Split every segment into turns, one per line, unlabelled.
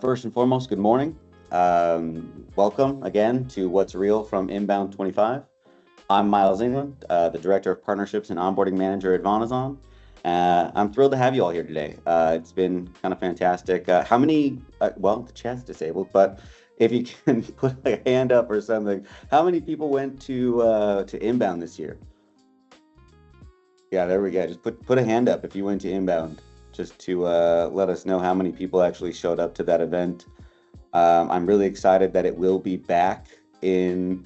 First and foremost, good morning. Welcome again to What's Real from Inbound 25. I'm Miles England, the Director of Partnerships and Onboarding Manager at Vonazon. I'm thrilled to have you all here today. It's been kind of fantastic. How many, well, the chat's disabled, but if you can put a hand up or something, how many people went to Inbound this year? Yeah, there we go. Just put a hand up if you went to Inbound, just to let us know how many people actually showed up to that event. I'm really excited that it will be back in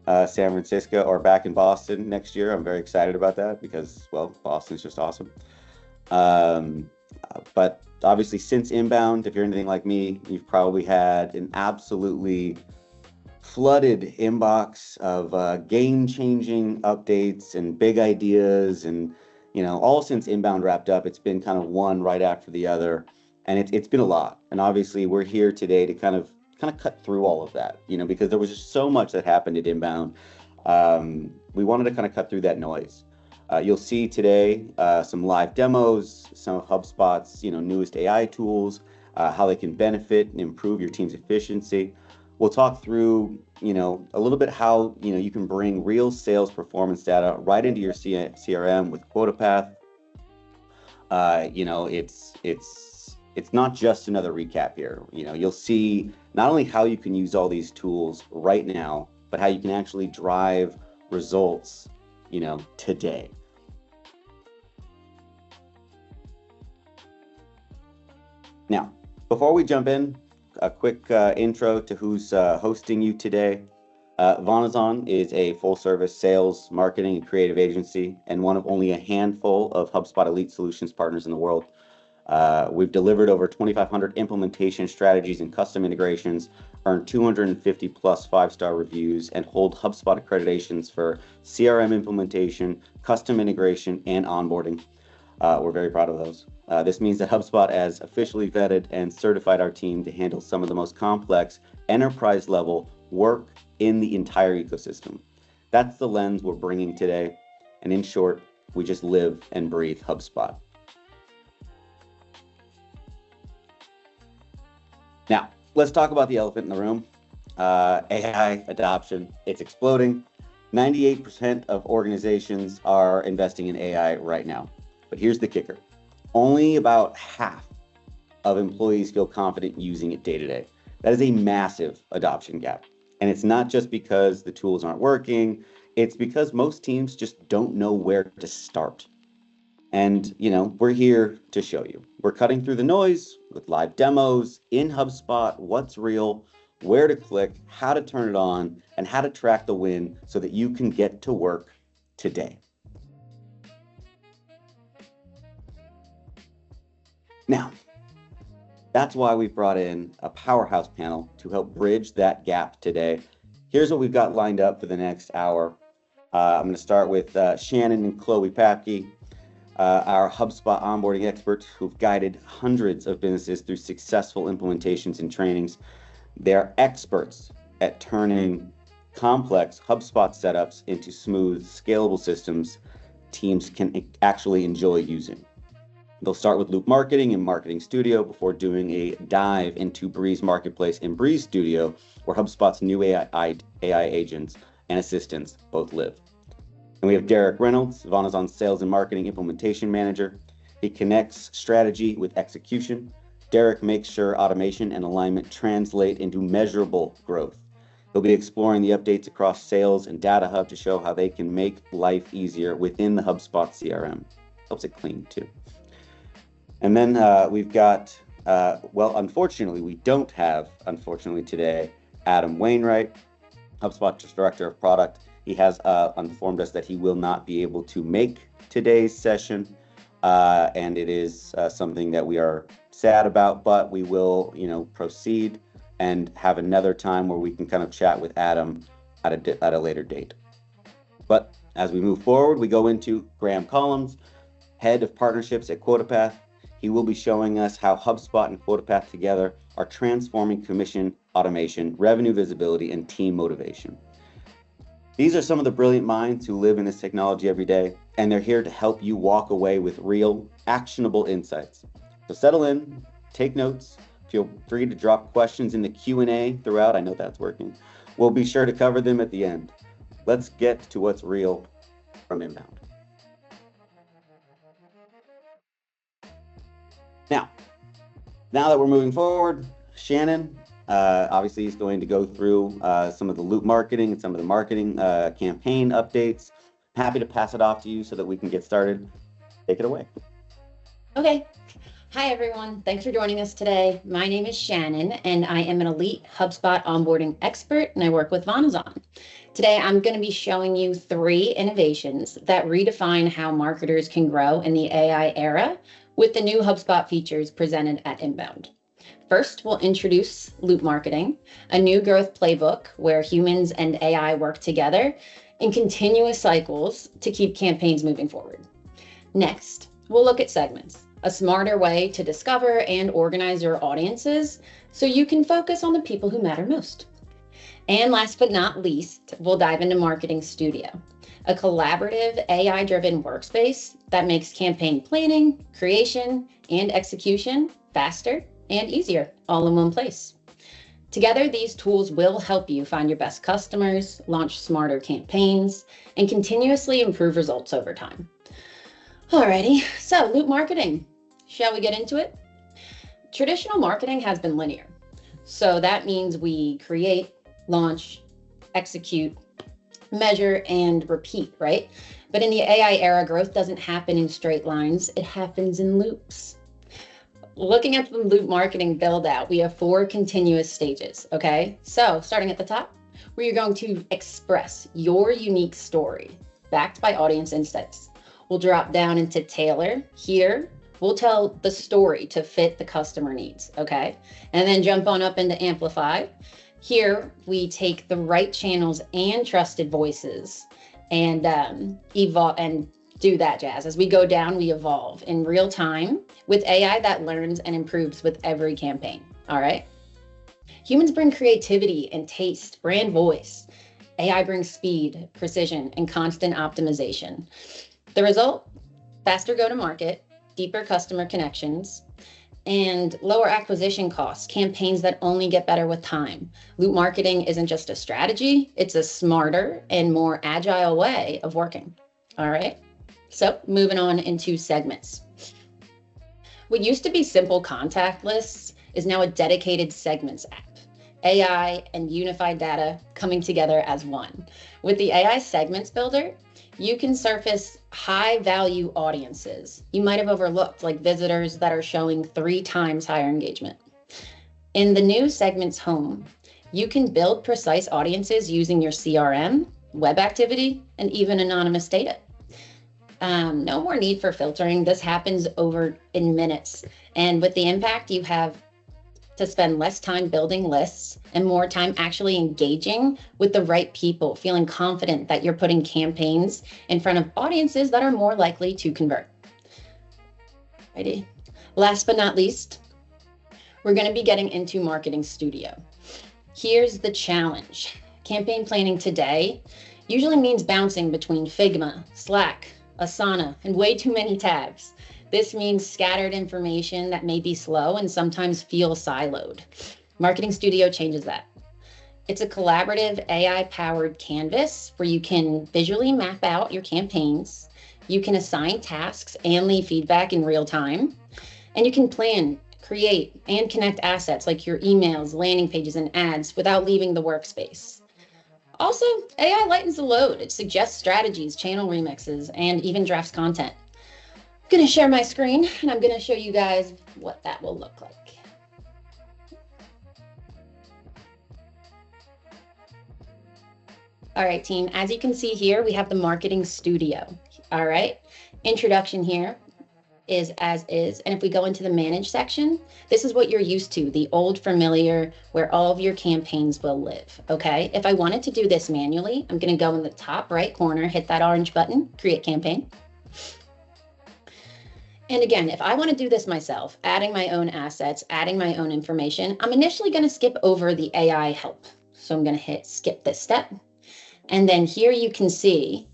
San Francisco or back in Boston next year. I'm very excited about that because, well, Boston's just awesome. But obviously, since Inbound, if you're anything like me, you've probably had an absolutely flooded inbox of game-changing updates and big ideas, and all since Inbound wrapped up, it's been kind of one right after the other, and it's been a lot. And obviously, we're here today to kind of cut through all of that, because there was just so much that happened at Inbound. We wanted to kind of cut through that noise. You'll see today some live demos, some of HubSpot's newest AI tools, how they can benefit and improve your team's efficiency. We'll talk through, a little bit how, you can bring real sales performance data right into your CRM with QuotaPath. It's not just another recap here. You'll see not only how you can use all these tools right now, but how you can actually drive results, today. Now, before we jump in, a quick intro to who's hosting you today. Vonazon is a full-service sales, marketing, and creative agency, and one of only a handful of HubSpot Elite Solutions partners in the world. We've delivered over 2,500 implementation strategies and custom integrations, earned 250 plus 5-star reviews, and hold HubSpot accreditations for CRM implementation, custom integration, and onboarding. We're very proud of those. This means that HubSpot has officially vetted and certified our team to handle some of the most complex enterprise-level work in the entire ecosystem. That's the lens we're bringing today. And in short, we just live and breathe HubSpot. Now, let's talk about the elephant in the room. AI adoption, it's exploding. 98% of organizations are investing in AI right now. But here's the kicker. Only about half of employees feel confident using it day to day. That is a massive adoption gap. And it's not just because the tools aren't working, it's because most teams just don't know where to start. And, we're here to show you. We're cutting through the noise with live demos in HubSpot, what's real, where to click, how to turn it on, and how to track the win so that you can get to work today. Now, that's why we brought in a powerhouse panel to help bridge that gap today. Here's what we've got lined up for the next hour. I'm going to start with Shannon and Papke, our HubSpot onboarding experts who've guided hundreds of businesses through successful implementations and trainings. They're experts at turning complex HubSpot setups into smooth, scalable systems teams can actually enjoy using. They'll start with Loop Marketing and Marketing Studio before doing a dive into Breeze Marketplace and Breeze Studio, where HubSpot's new AI agents and assistants both live. And we have Derek Reynolds, Vonazon's Sales and Marketing Implementation Manager. He connects strategy with execution. Derek makes sure automation and alignment translate into measurable growth. He'll be exploring the updates across Sales and Data Hub to show how they can make life easier within the HubSpot CRM. Helps it clean too. And then we've got, unfortunately, we don't have, today, Adam Wainwright, HubSpot's Director of Product. He has informed us that he will not be able to make today's session, and it is something that we are sad about, but we will, proceed and have another time where we can kind of chat with Adam at a later date. But as we move forward, we go into Graham Collins, Head of Partnerships at QuotaPath. He will be showing us how HubSpot and QuotaPath together are transforming commission automation, revenue visibility, and team motivation. These are some of the brilliant minds who live in this technology every day, and they're here to help you walk away with real, actionable insights. So settle in, take notes, Feel free to drop questions in the Q&A throughout. I know that's working. We'll be sure to cover them at the end. Let's get to what's real from inbound. Now that we're moving forward, Shannon obviously is going to go through some of the loop marketing and some of the marketing campaign updates. Happy to pass it off to you so that we can get started. Take it away.
Okay. Hi, everyone. Thanks for joining us today. My name is Shannon, and I am an elite HubSpot onboarding expert, and I work with Vonazon. Today, I'm going to be showing you 3 innovations that redefine how marketers can grow in the AI era with the new HubSpot features presented at Inbound. First, we'll introduce loop marketing, a new growth playbook where humans and AI work together in continuous cycles to keep campaigns moving forward. Next, we'll look at segments, a smarter way to discover and organize your audiences so you can focus on the people who matter most. And last but not least, we'll dive into Marketing Studio, a collaborative AI-driven workspace that makes campaign planning, creation, and execution faster and easier, all in one place. Together, these tools will help you find your best customers, launch smarter campaigns, and continuously improve results over time. Alrighty, so loop marketing. Shall we get into it? Traditional marketing has been linear. So that means we create, launch, execute, measure, and repeat, right? But in the AI era, growth doesn't happen in straight lines. It happens in loops. Looking at the loop marketing build out, we have 4 continuous stages, okay? So starting at the top, where you're going to express your unique story backed by audience insights. We'll drop down into tailor. Here, we'll tell the story to fit the customer needs, okay? And then jump on up into amplify. Here, we take the right channels and trusted voices and evolve and do that jazz. As we go down, we evolve in real time with AI that learns and improves with every campaign, all right? Humans bring creativity and taste, brand voice. AI brings speed, precision, and constant optimization. The result, faster go-to-market, deeper customer connections, and lower acquisition costs, campaigns that only get better with time. Loop marketing isn't just a strategy, it's a smarter and more agile way of working, all right? So moving on into segments. What used to be simple contact lists is now a dedicated segments app. AI and unified data coming together as one. With the AI segments builder, you can surface high value audiences you might have overlooked, like visitors that are showing 3 times higher engagement. In the new segments home, you can build precise audiences using your CRM, web activity, and even anonymous data. No more need for filtering. This happens over in minutes. And with the impact, you have to spend less time building lists and more time actually engaging with the right people, feeling confident that you're putting campaigns in front of audiences that are more likely to convert. Righty. Last but not least, we're going to be getting into Marketing Studio. Here's the challenge. Campaign planning today usually means bouncing between Figma, Slack, Asana, and way too many tabs. This means scattered information that may be slow and sometimes feel siloed. Marketing Studio changes that. It's a collaborative AI-powered canvas where you can visually map out your campaigns. You can assign tasks and leave feedback in real time. And you can plan, create, and connect assets like your emails, landing pages, and ads without leaving the workspace. Also, AI lightens the load. It suggests strategies, channel remixes, and even drafts content. I'm going to share my screen, and I'm going to show you guys what that will look like. All right, team, as you can see here, we have the Marketing Studio. All right, introduction here is as is. And if we go into the Manage section, this is what you're used to, the old familiar where all of your campaigns will live, okay? If I wanted to do this manually, I'm gonna go in the top right corner, hit that orange button, Create Campaign. And again, if I wanna do this myself, adding my own assets, adding my own information, I'm initially gonna skip over the AI help. So I'm gonna hit skip this step. And then here you can see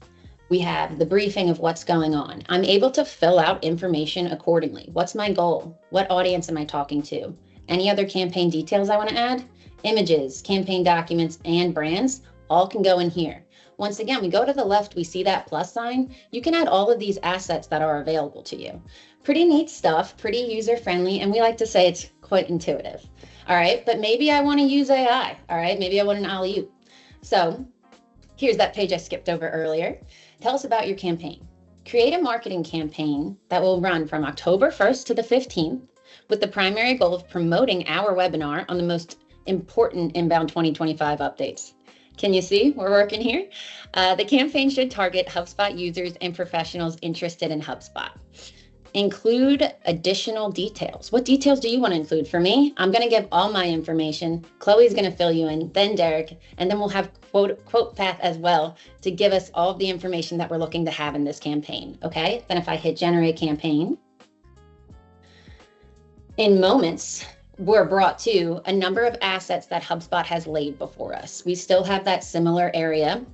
we have the briefing of what's going on. I'm able to fill out information accordingly. What's my goal? What audience am I talking to? any other campaign details I want to add, images, campaign documents, and brands, all can go in here. Once again, we go to the left, we see that plus sign. You can add all of these assets that are available to you. Pretty neat stuff, pretty user-friendly, and we like to say it's quite intuitive. All right, but maybe I want to use AI. All right, maybe I want an alley-oop. So here's that page I skipped over earlier. Tell us about your campaign. Create a marketing campaign that will run from October 1st to the 15th with the primary goal of promoting our webinar on the most important inbound 2025 updates. Can you see we're working here? The campaign should target HubSpot users and professionals interested in HubSpot. Include additional details. What details do you want to include? For me, I'm going to give all my information. Chloe's going to fill you in, then Derek, and then we'll have QuotaPath as well to give us all of the information that we're looking to have in this campaign. Okay, then if I hit generate campaign, in moments, we're brought to a number of assets that HubSpot has laid before us. We still have that similar area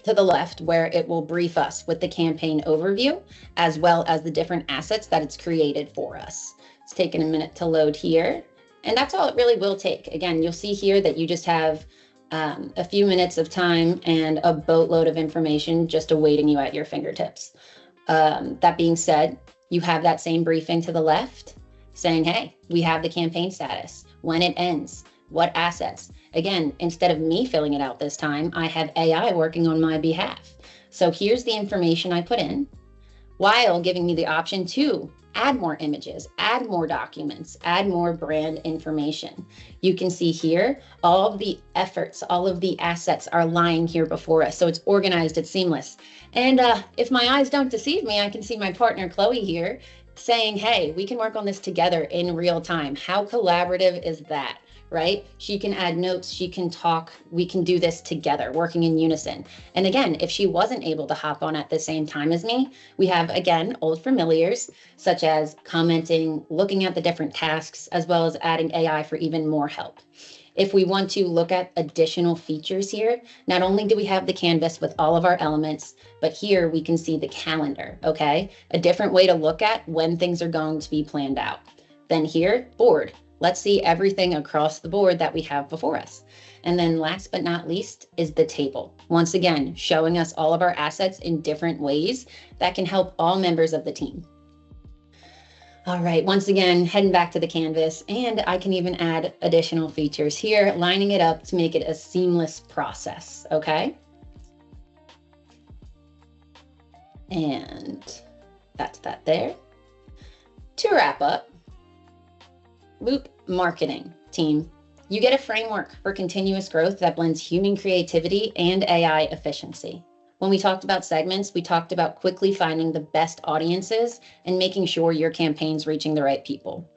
to the left where it will brief us with the campaign overview, as well as the different assets that it's created for us. It's taken a minute to load here, and that's all it really will take. Again, you'll see here that you just have a few minutes of time and a boatload of information just awaiting you at your fingertips. That being said, you have that same briefing to the left saying, hey, we have the campaign status, when it ends, what assets. Again, instead of me filling it out this time, I have AI working on my behalf. So here's the information I put in while giving me the option to add more images, add more documents, add more brand information. You can see here, all of the efforts, all of the assets are lying here before us. So it's organized, it's seamless. And if my eyes don't deceive me, I can see my partner, Chloe, here saying, hey, we can work on this together in real time. How collaborative is that, right? She can add notes, she can talk, we can do this together, working in unison. And again, if she wasn't able to hop on at the same time as me, we have, again, old familiars, such as commenting, looking at the different tasks, as well as adding AI for even more help. If we want to look at additional features here, not only do we have the canvas with all of our elements, but here we can see the calendar, okay? A different way to look at when things are going to be planned out. Then here, board. Let's see everything across the board that we have before us. And then last but not least is the table. Once again, showing us all of our assets in different ways that can help all members of the team. All right, once again, heading back to the canvas, and I can even add additional features here, lining it up to make it a seamless process, okay? And that's that there. To wrap up, Loop Marketing Team, you get a framework for continuous growth that blends human creativity and AI efficiency. When we talked about segments, we talked about quickly finding the best audiences and making sure your campaign's reaching the right people.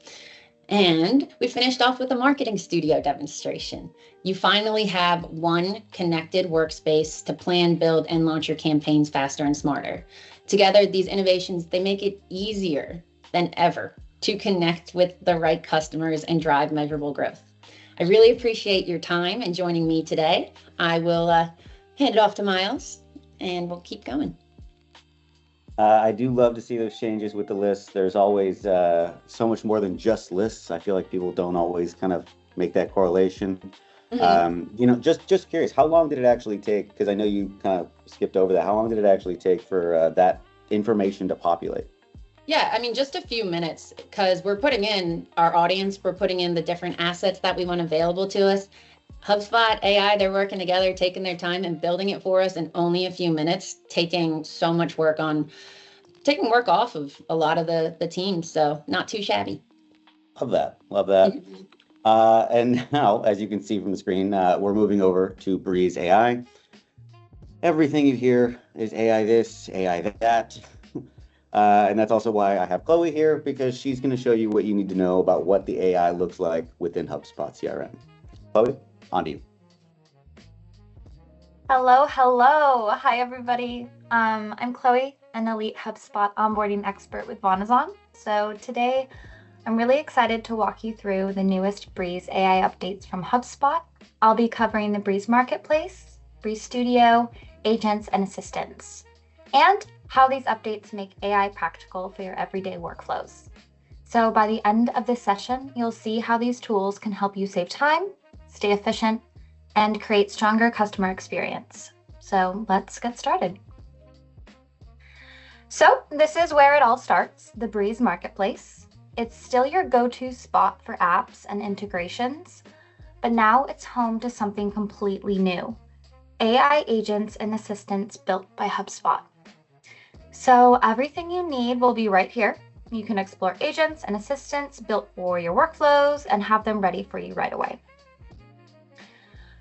And we finished off with a marketing studio demonstration. You finally have one connected workspace to plan, build, and launch your campaigns faster and smarter. Together, these innovations, they make it easier than ever to connect with the right customers and drive measurable growth. I really appreciate your time and joining me today. I will hand it off to Miles, and we'll keep going.
I do love to see those changes with the lists. There's always so much more than just lists. I feel like people don't always kind of make that correlation. Mm-hmm. Just curious, how long did it actually take? Because I know you kind of skipped over that. How long did it actually take for that information to populate?
Yeah, I mean, just a few minutes, because we're putting in our audience, we're putting in the different assets that we want available to us. HubSpot, AI, they're working together, taking their time and building it for us in only a few minutes, taking so much work off of a lot of the team. So not too shabby.
Love that. And now, as you can see from the screen, we're moving over to Breeze AI. Everything you hear is AI this, AI that. And that's also why I have Chloe here, because she's going to show you what you need to know about what the AI looks like within HubSpot CRM. Chloe, on to you.
Hello. Hi, everybody. I'm Chloe, an elite HubSpot onboarding expert with Vonazon. So today, I'm really excited to walk you through the newest Breeze AI updates from HubSpot. I'll be covering the Breeze Marketplace, Breeze Studio, agents, and assistants, and how these updates make AI practical for your everyday workflows. So by the end of this session, you'll see how these tools can help you save time, stay efficient, and create stronger customer experience. So let's get started. So this is where it all starts, the Breeze Marketplace. It's still your go-to spot for apps and integrations, but now it's home to something completely new, AI agents and assistants built by HubSpot. So everything you need will be right here. You can explore agents and assistants built for your workflows and have them ready for you right away.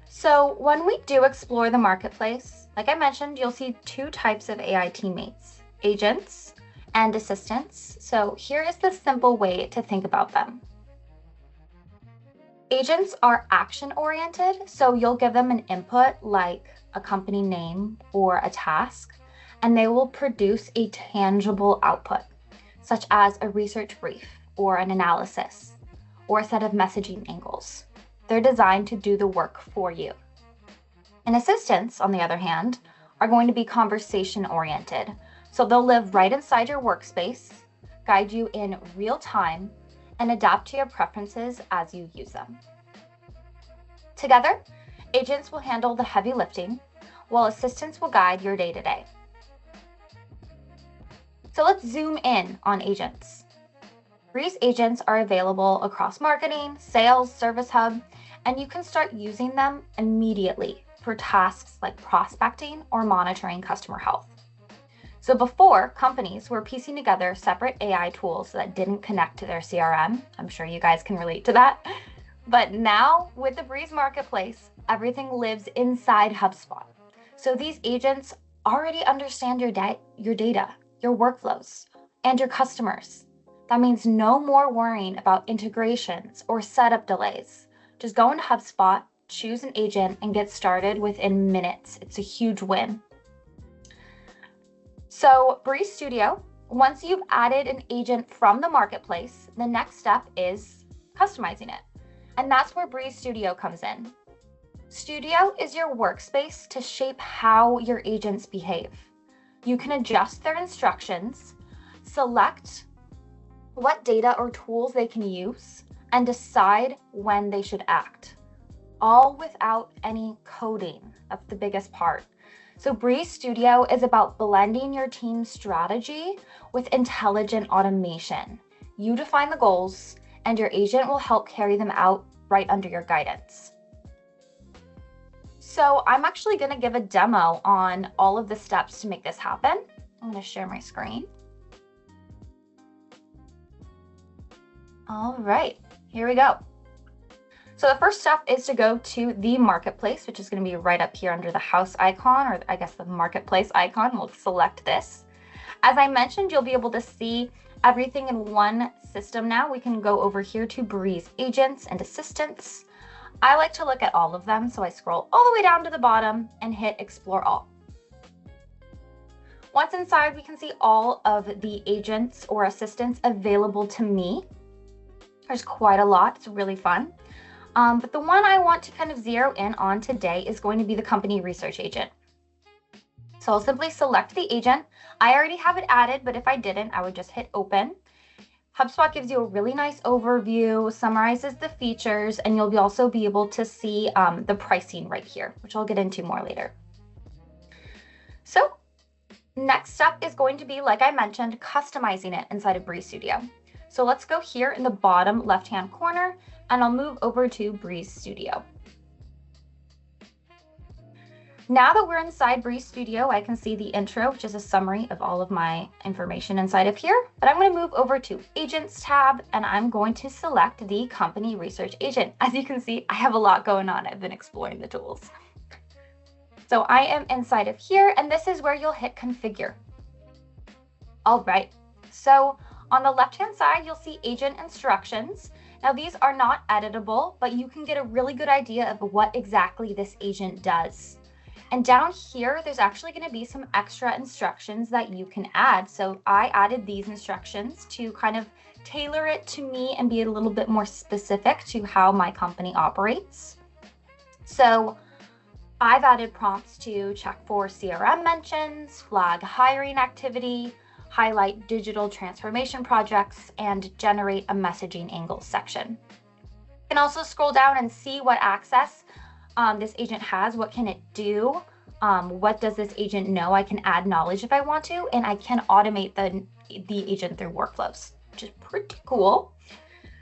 So when we do explore the marketplace, like I mentioned, you'll see two types of AI teammates, agents and assistants. So here is the simple way to think about them. Agents are action-oriented, so you'll give them an input like a company name or a task, and they will produce a tangible output, such as a research brief or an analysis or a set of messaging angles. They're designed to do the work for you. And assistants, on the other hand, are going to be conversation-oriented. So they'll live right inside your workspace, guide you in real time, and adapt to your preferences as you use them. Together, agents will handle the heavy lifting, while assistants will guide your day-to-day. So let's zoom in on agents. Breeze agents are available across marketing, sales, Service Hub, and you can start using them immediately for tasks like prospecting or monitoring customer health. So before, companies were piecing together separate AI tools that didn't connect to their CRM. I'm sure you guys can relate to that. But now with the Breeze Marketplace, everything lives inside HubSpot. So these agents already understand your data, your workflows, and your customers. That means no more worrying about integrations or setup delays. Just go into HubSpot, choose an agent, and get started within minutes. It's a huge win. So Breeze Studio, once you've added an agent from the marketplace, the next step is customizing it. And that's where Breeze Studio comes in. Studio is your workspace to shape how your agents behave. You can adjust their instructions, select what data or tools they can use, and decide when they should act, all without any coding. That's the biggest part. So Breeze Studio is about blending your team's strategy with intelligent automation. You define the goals, and your agent will help carry them out right under your guidance. So I'm actually going to give a demo on all of the steps to make this happen. I'm going to share my screen. All right, here we go. So the first step is to go to the marketplace, which is going to be right up here under the house icon, or I guess the marketplace icon. We'll select this. As I mentioned, you'll be able to see everything in one system now. We can go over here to Breeze agents and assistants. I like to look at all of them, so I scroll all the way down to the bottom and hit Explore All. Once inside, we can see all of the agents or assistants available to me. There's quite a lot. It's really fun. But the one I want to kind of zero in on today is going to be the company research agent. So I'll simply select the agent. I already have it added, but if I didn't, I would just hit open. HubSpot gives you a really nice overview, summarizes the features, and you'll also be able to see the pricing right here, which I'll get into more later. So next step is going to be, like I mentioned, customizing it inside of Breeze Studio. So let's go here in the bottom left-hand corner, and I'll move over to Breeze Studio. Now that we're inside Breeze Studio, I can see the intro, which is a summary of all of my information inside of here. But I'm going to move over to Agents tab, and I'm going to select the Company Research Agent. As you can see, I have a lot going on. I've been exploring the tools. So I am inside of here, and this is where you'll hit Configure. All right, so on the left-hand side, you'll see Agent Instructions. Now, these are not editable, but you can get a really good idea of what exactly this agent does. And down here, there's actually going to be some extra instructions that you can add. So I added these instructions to kind of tailor it to me and be a little bit more specific to how my company operates. So I've added prompts to check for CRM mentions, flag hiring activity, highlight digital transformation projects, and generate a messaging angles section. You can also scroll down and see what access this agent has. What can it do? What does this agent know? I can add knowledge if I want to, and I can automate the agent through workflows, which is pretty cool.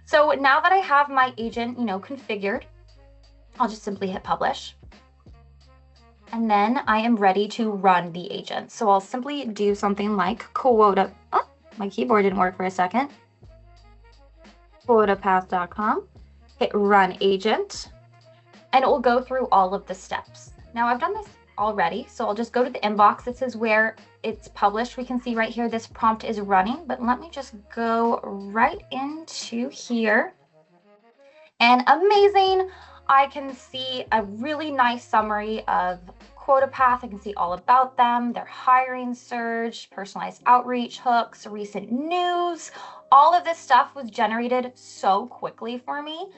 So now that I have my agent, configured, I'll just simply hit publish. And then I am ready to run the agent. So I'll simply do something like my keyboard didn't work for a second. QuotaPath.com, hit run agent, and it will go through all of the steps. Now I've done this already, so I'll just go to the inbox. This is where it's published. We can see right here, this prompt is running, but let me just go right into here. And amazing, I can see a really nice summary of QuotaPath. I can see all about them, their hiring surge, personalized outreach hooks, recent news. All of this stuff was generated so quickly for me.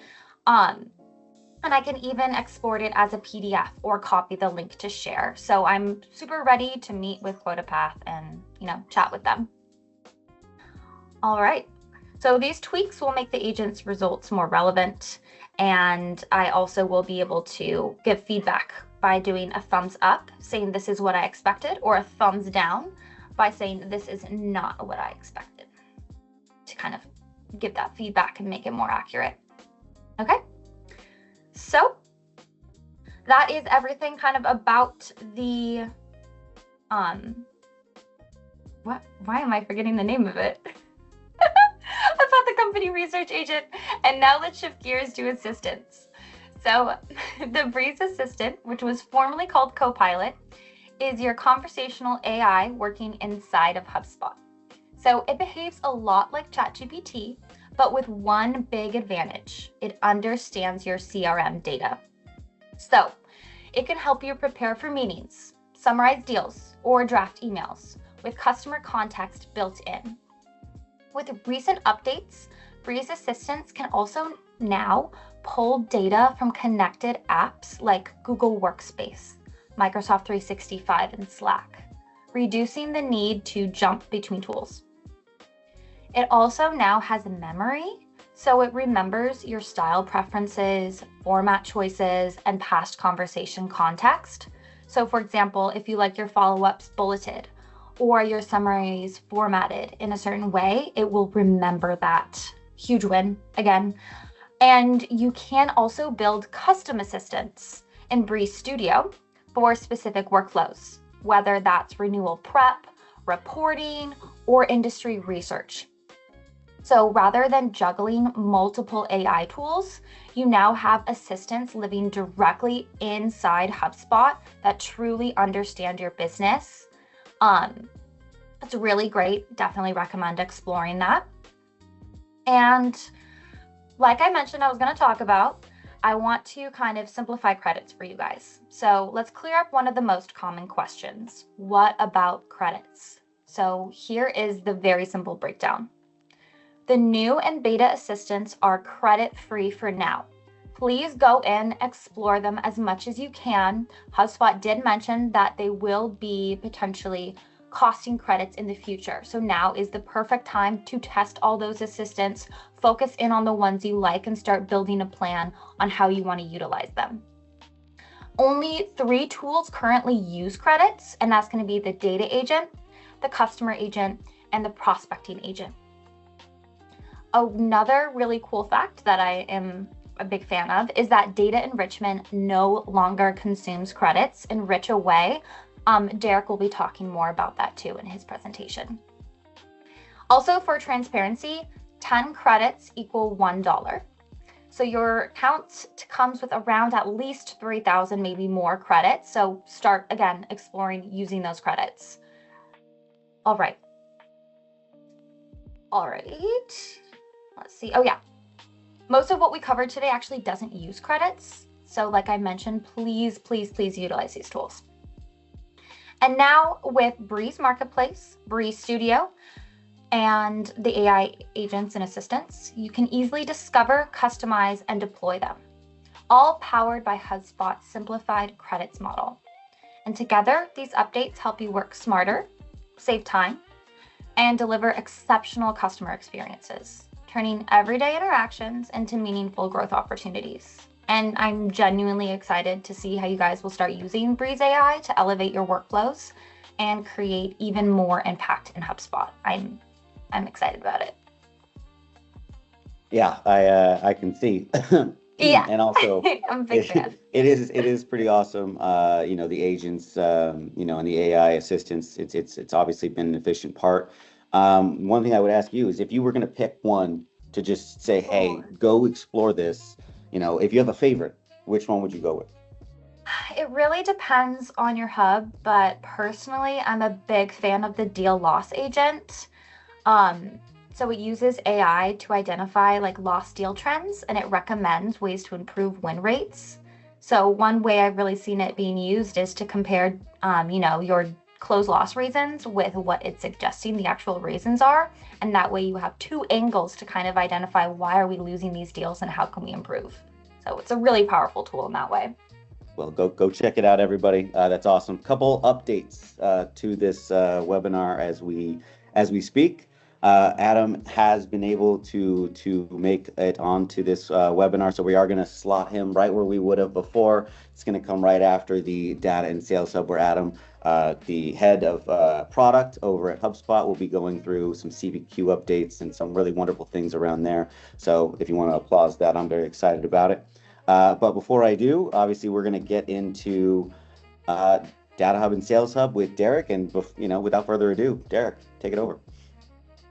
And I can even export it as a PDF or copy the link to share. So I'm super ready to meet with QuotaPath and, chat with them. All right. So these tweaks will make the agent's results more relevant. And I also will be able to give feedback by doing a thumbs up, saying this is what I expected, or a thumbs down by saying this is not what I expected, to kind of give that feedback and make it more accurate. Okay. So that is everything kind of about the, why am I forgetting the name of it? About the company research agent. And now let's shift gears to assistants. So the Breeze Assistant, which was formerly called Copilot, is your conversational AI working inside of HubSpot. So it behaves a lot like ChatGPT, but with one big advantage. It understands your CRM data. So it can help you prepare for meetings, summarize deals, or draft emails with customer context built in. With recent updates, Breeze Assistants can also now pull data from connected apps like Google Workspace, Microsoft 365, and Slack, reducing the need to jump between tools. It also now has a memory, so it remembers your style preferences, format choices, and past conversation context. So for example, if you like your follow-ups bulleted or your summaries formatted in a certain way, it will remember that. Huge win again. And you can also build custom assistants in Breeze Studio for specific workflows, whether that's renewal prep, reporting, or industry research. So rather than juggling multiple AI tools, you now have assistants living directly inside HubSpot that truly understand your business. It's really great. Definitely recommend exploring that. And like I mentioned, I was going to talk about, I want to kind of simplify credits for you guys. So let's clear up one of the most common questions. What about credits? So here is the very simple breakdown. The new and beta assistants are credit-free for now. Please go in, explore them as much as you can. HubSpot did mention that they will be potentially costing credits in the future. So now is the perfect time to test all those assistants, focus in on the ones you like, and start building a plan on how you want to utilize them. Only 3 tools currently use credits, and that's going to be the data agent, the customer agent, and the prospecting agent. Another really cool fact that I am a big fan of is that data enrichment no longer consumes credits. Enrich away. Derek will be talking more about that too in his presentation. Also, for transparency, 10 credits equal $1. So your account comes with around at least 3,000, maybe more credits. So start again exploring using those credits. All right. Let's see. Oh yeah. Most of what we covered today actually doesn't use credits. So like I mentioned, please, please, please utilize these tools. And now with Breeze Marketplace, Breeze Studio, and the AI agents and assistants, you can easily discover, customize, and deploy them, all powered by HubSpot's simplified credits model. And together, these updates help you work smarter, save time, and deliver exceptional customer experiences, turning everyday interactions into meaningful growth opportunities. And I'm genuinely excited to see how you guys will start using Breeze AI to elevate your workflows and create even more impact in HubSpot. I'm excited about it.
Yeah, I can see.
Yeah,
And also
I'm a big fan.
it is pretty awesome. You know, the agents, you know, and the AI assistants, it's obviously been an efficient part. One thing I would ask you is if you were going to pick one to just say, hey, go explore this, you know, if you have a favorite, which one would you go with?
It really depends on your hub, but personally, I'm a big fan of the deal loss agent. So it uses AI to identify like lost deal trends, and it recommends ways to improve win rates. So one way I've really seen it being used is to compare, you know, your close loss reasons with what it's suggesting the actual reasons are. And that way you have two angles to kind of identify why are we losing these deals and how can we improve. So it's a really powerful tool in that way.
Well, go check it out, everybody. That's awesome. Couple updates to this webinar as we speak. Adam has been able to make it onto this webinar, so we are going to slot him right where we would have before. It's going to come right after the Data and Sales Hub, where Adam, the head of product over at HubSpot, will be going through some CVQ updates and some really wonderful things around there. So if you want to applause that, I'm very excited about it. But before I do, obviously, we're going to get into Data Hub and Sales Hub with Derek. And, you know, without further ado, Derek, take it over.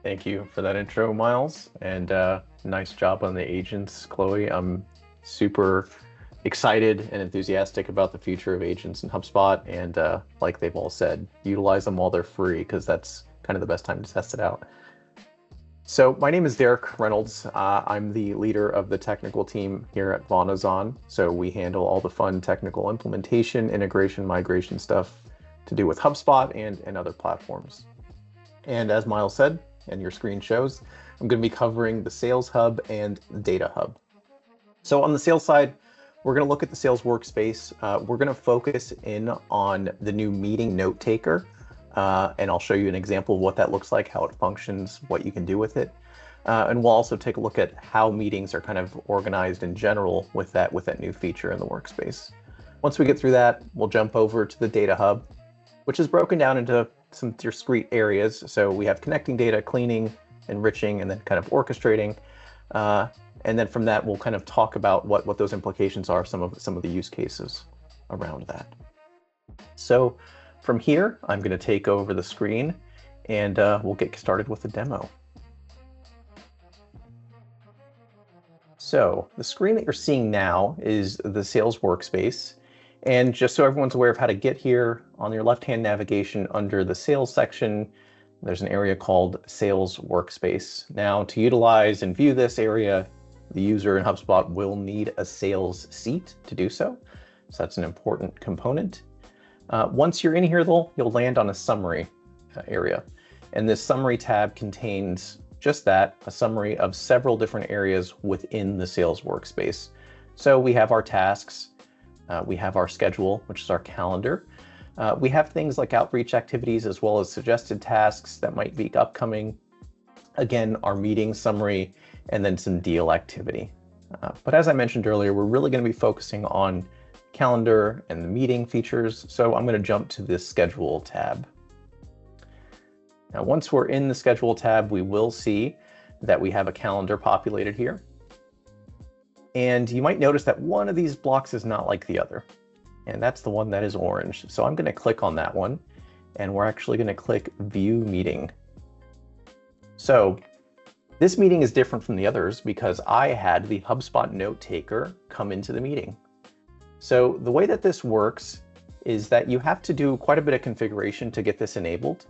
Thank you for that intro, Miles, and nice job on the agents, Chloe. I'm super excited and enthusiastic about the future of agents in HubSpot, and like they've all said, utilize them while they're free, because that's kind of the best time to test it out. So my name is Derek Reynolds. I'm the leader of the technical team here at Vonazon. So we handle all the fun technical implementation, integration, migration stuff to do with HubSpot and other platforms. And as Miles said, and your screen shows, I'm going to be covering the Sales Hub and the Data Hub. So on the sales side, we're going to look at the sales workspace. We're going to focus in on the new meeting note taker, and I'll show you an example of what that looks like, how it functions, what you can do with it. And we'll also take a look at how meetings are kind of organized in general with that new feature in the workspace. Once we get through that, we'll jump over to the Data Hub, which is broken down into some discrete areas. So we have connecting data, cleaning, enriching, and then kind of orchestrating. And then from that, we'll kind of talk about what those implications are, some of the use cases around that. So from here, I'm going to take over the screen, and we'll get started with the demo. So the screen that you're seeing now is the sales workspace. And just so everyone's aware of how to get here, on your left-hand navigation under the sales section, there's an area called Sales Workspace. Now, to utilize and view this area, the user in HubSpot will need a sales seat to do so. So that's an important component. Once you're in here, though, you'll land on a summary area. And this summary tab contains just that, a summary of several different areas within the sales workspace. So we have our tasks. We have our schedule, which is our calendar. We have things like outreach activities as well as suggested tasks that might be upcoming. Again, our meeting summary, and then some deal activity. But as I mentioned earlier, we're really going to be focusing on calendar and the meeting features. So I'm going to jump to this schedule tab. Now, once we're in the schedule tab, we will see that we have a calendar populated here. And you might notice that one of these blocks is not like the other, and that's the one that is orange. So I'm going to click on that one, and we're actually going to click View Meeting. So this meeting is different from the others because I had the HubSpot note taker come into the meeting. So the way that this works is that you have to do quite a bit of configuration to get this enabled,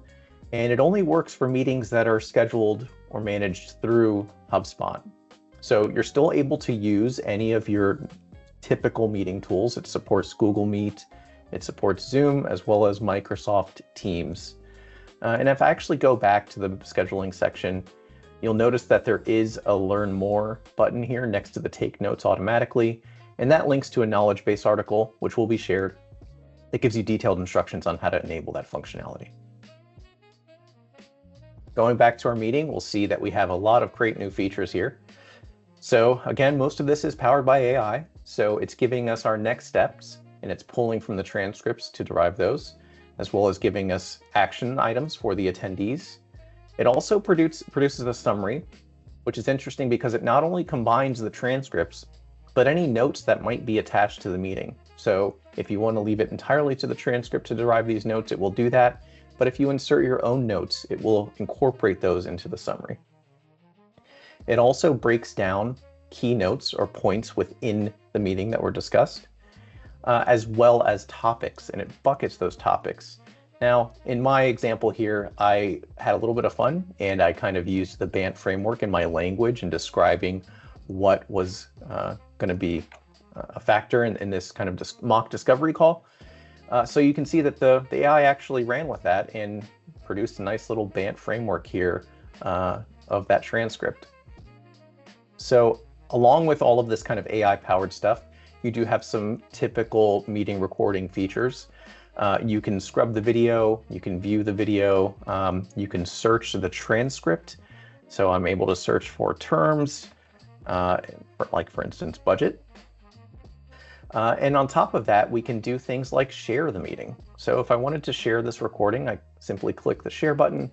and it only works for meetings that are scheduled or managed through HubSpot. So you're still able to use any of your typical meeting tools. It supports Google Meet, it supports Zoom, as well as Microsoft Teams. And if I actually go back to the scheduling section, you'll notice that there is a Learn More button here next to the Take Notes automatically, and that links to a knowledge base article, which will be shared. It gives you detailed instructions on how to enable that functionality. going back to our meeting, we'll see that we have a lot of great new features here. So again, most of this is powered by AI. So it's giving us our next steps, and it's pulling from the transcripts to derive those, as well as giving us action items for the attendees. It also produces a summary, which is interesting because it not only combines the transcripts, but any notes that might be attached to the meeting. So if you want to leave it entirely to the transcript to derive these notes, it will do that. But if you insert your own notes, it will incorporate those into the summary. It also breaks down key notes or points within the meeting that were discussed, as well as topics, and it buckets those topics. Now, in my example here, I had a little bit of fun, and I kind of used the BANT framework in my language in describing what was going to be a factor in this kind of mock discovery call. So you can see that the AI actually ran with that and produced a nice little BANT framework here of that transcript. So along with all of this kind of AI-powered stuff, you do have some typical meeting recording features. You can scrub the video, you can view the video, you can search the transcript. So I'm able to search for terms, like for instance, budget. And on top of that, we can do things like share the meeting. So if I wanted to share this recording, I simply click the share button.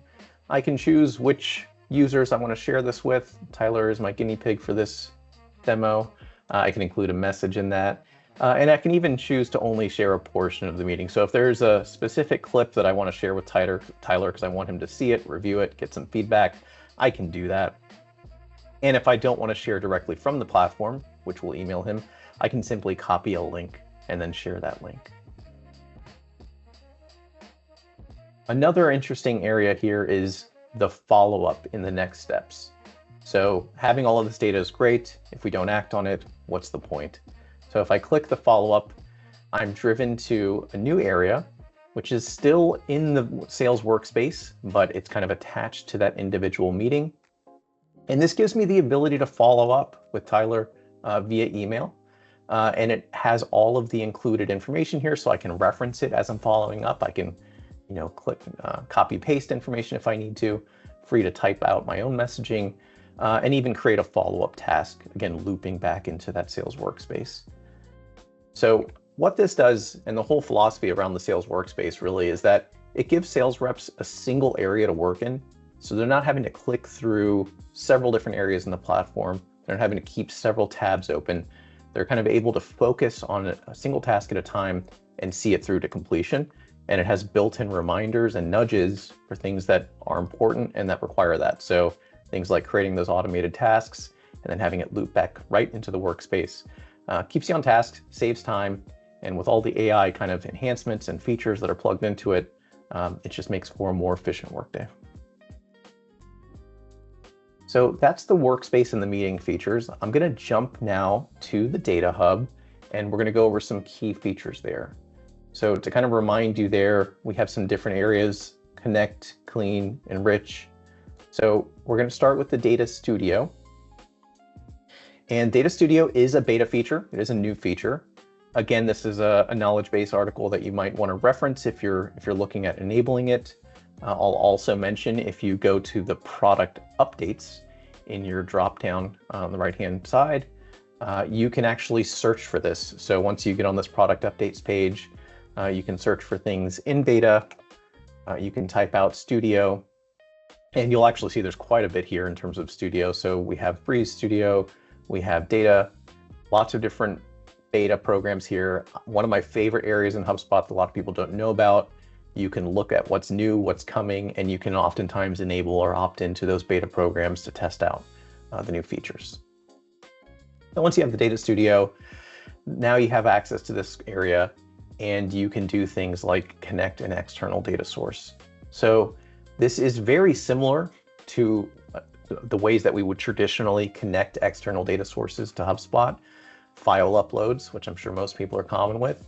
I can choose which users I want to share this with. Tyler is my guinea pig for this demo. I can include a message in that. And I can even choose to only share a portion of the meeting. So if there's a specific clip that I want to share with Tyler because I want him to see it, review it, get some feedback, I can do that. And if I don't want to share directly from the platform, which will email him, I can simply copy a link and then share that link. Another interesting area here is the follow-up in the next steps. So having all of this data is great. If we don't act on it, what's the point? So if I click the follow-up, I'm driven to a new area, which is still in the sales workspace, but it's kind of attached to that individual meeting. And this gives me the ability to follow up with Tyler via email. And it has all of the included information here, so I can reference it as I'm following up. I can, click copy paste information if I need to, free to type out my own messaging, and even create a follow-up task, again, looping back into that sales workspace. So what this does, and the whole philosophy around the sales workspace really, is that it gives sales reps a single area to work in. So they're not having to click through several different areas in the platform. They're not having to keep several tabs open. They're kind of able to focus on a single task at a time and see it through to completion. And it has built-in reminders and nudges for things that are important and that require that. So things like creating those automated tasks and then having it loop back right into the workspace. Keeps you on task, saves time, and with all the AI kind of enhancements and features that are plugged into it, it just makes for a more efficient workday. So that's the workspace and the meeting features. I'm going to jump now to the data hub, and we're going to go over some key features there. So to kind of remind you there, we have some different areas: connect, clean, enrich. So we're going to start with the Data Studio. And Data Studio is a beta feature. It is a new feature. Again, this is a knowledge base article that you might want to reference if you're looking at enabling it. I'll also mention, if you go to the product updates in your dropdown on the right-hand side, you can actually search for this. So once you get on this product updates page, you can search for things in beta. You can type out Studio, and you'll actually see there's quite a bit here in terms of Studio. So we have Breeze Studio, we have data, lots of different beta programs here. One of my favorite areas in HubSpot that a lot of people don't know about. You can look at what's new, what's coming, and you can oftentimes enable or opt into those beta programs to test out the new features. So once you have the Data Studio, now you have access to this area, and you can do things like connect an external data source. So this is very similar to the ways that we would traditionally connect external data sources to HubSpot, file uploads, which I'm sure most people are common with,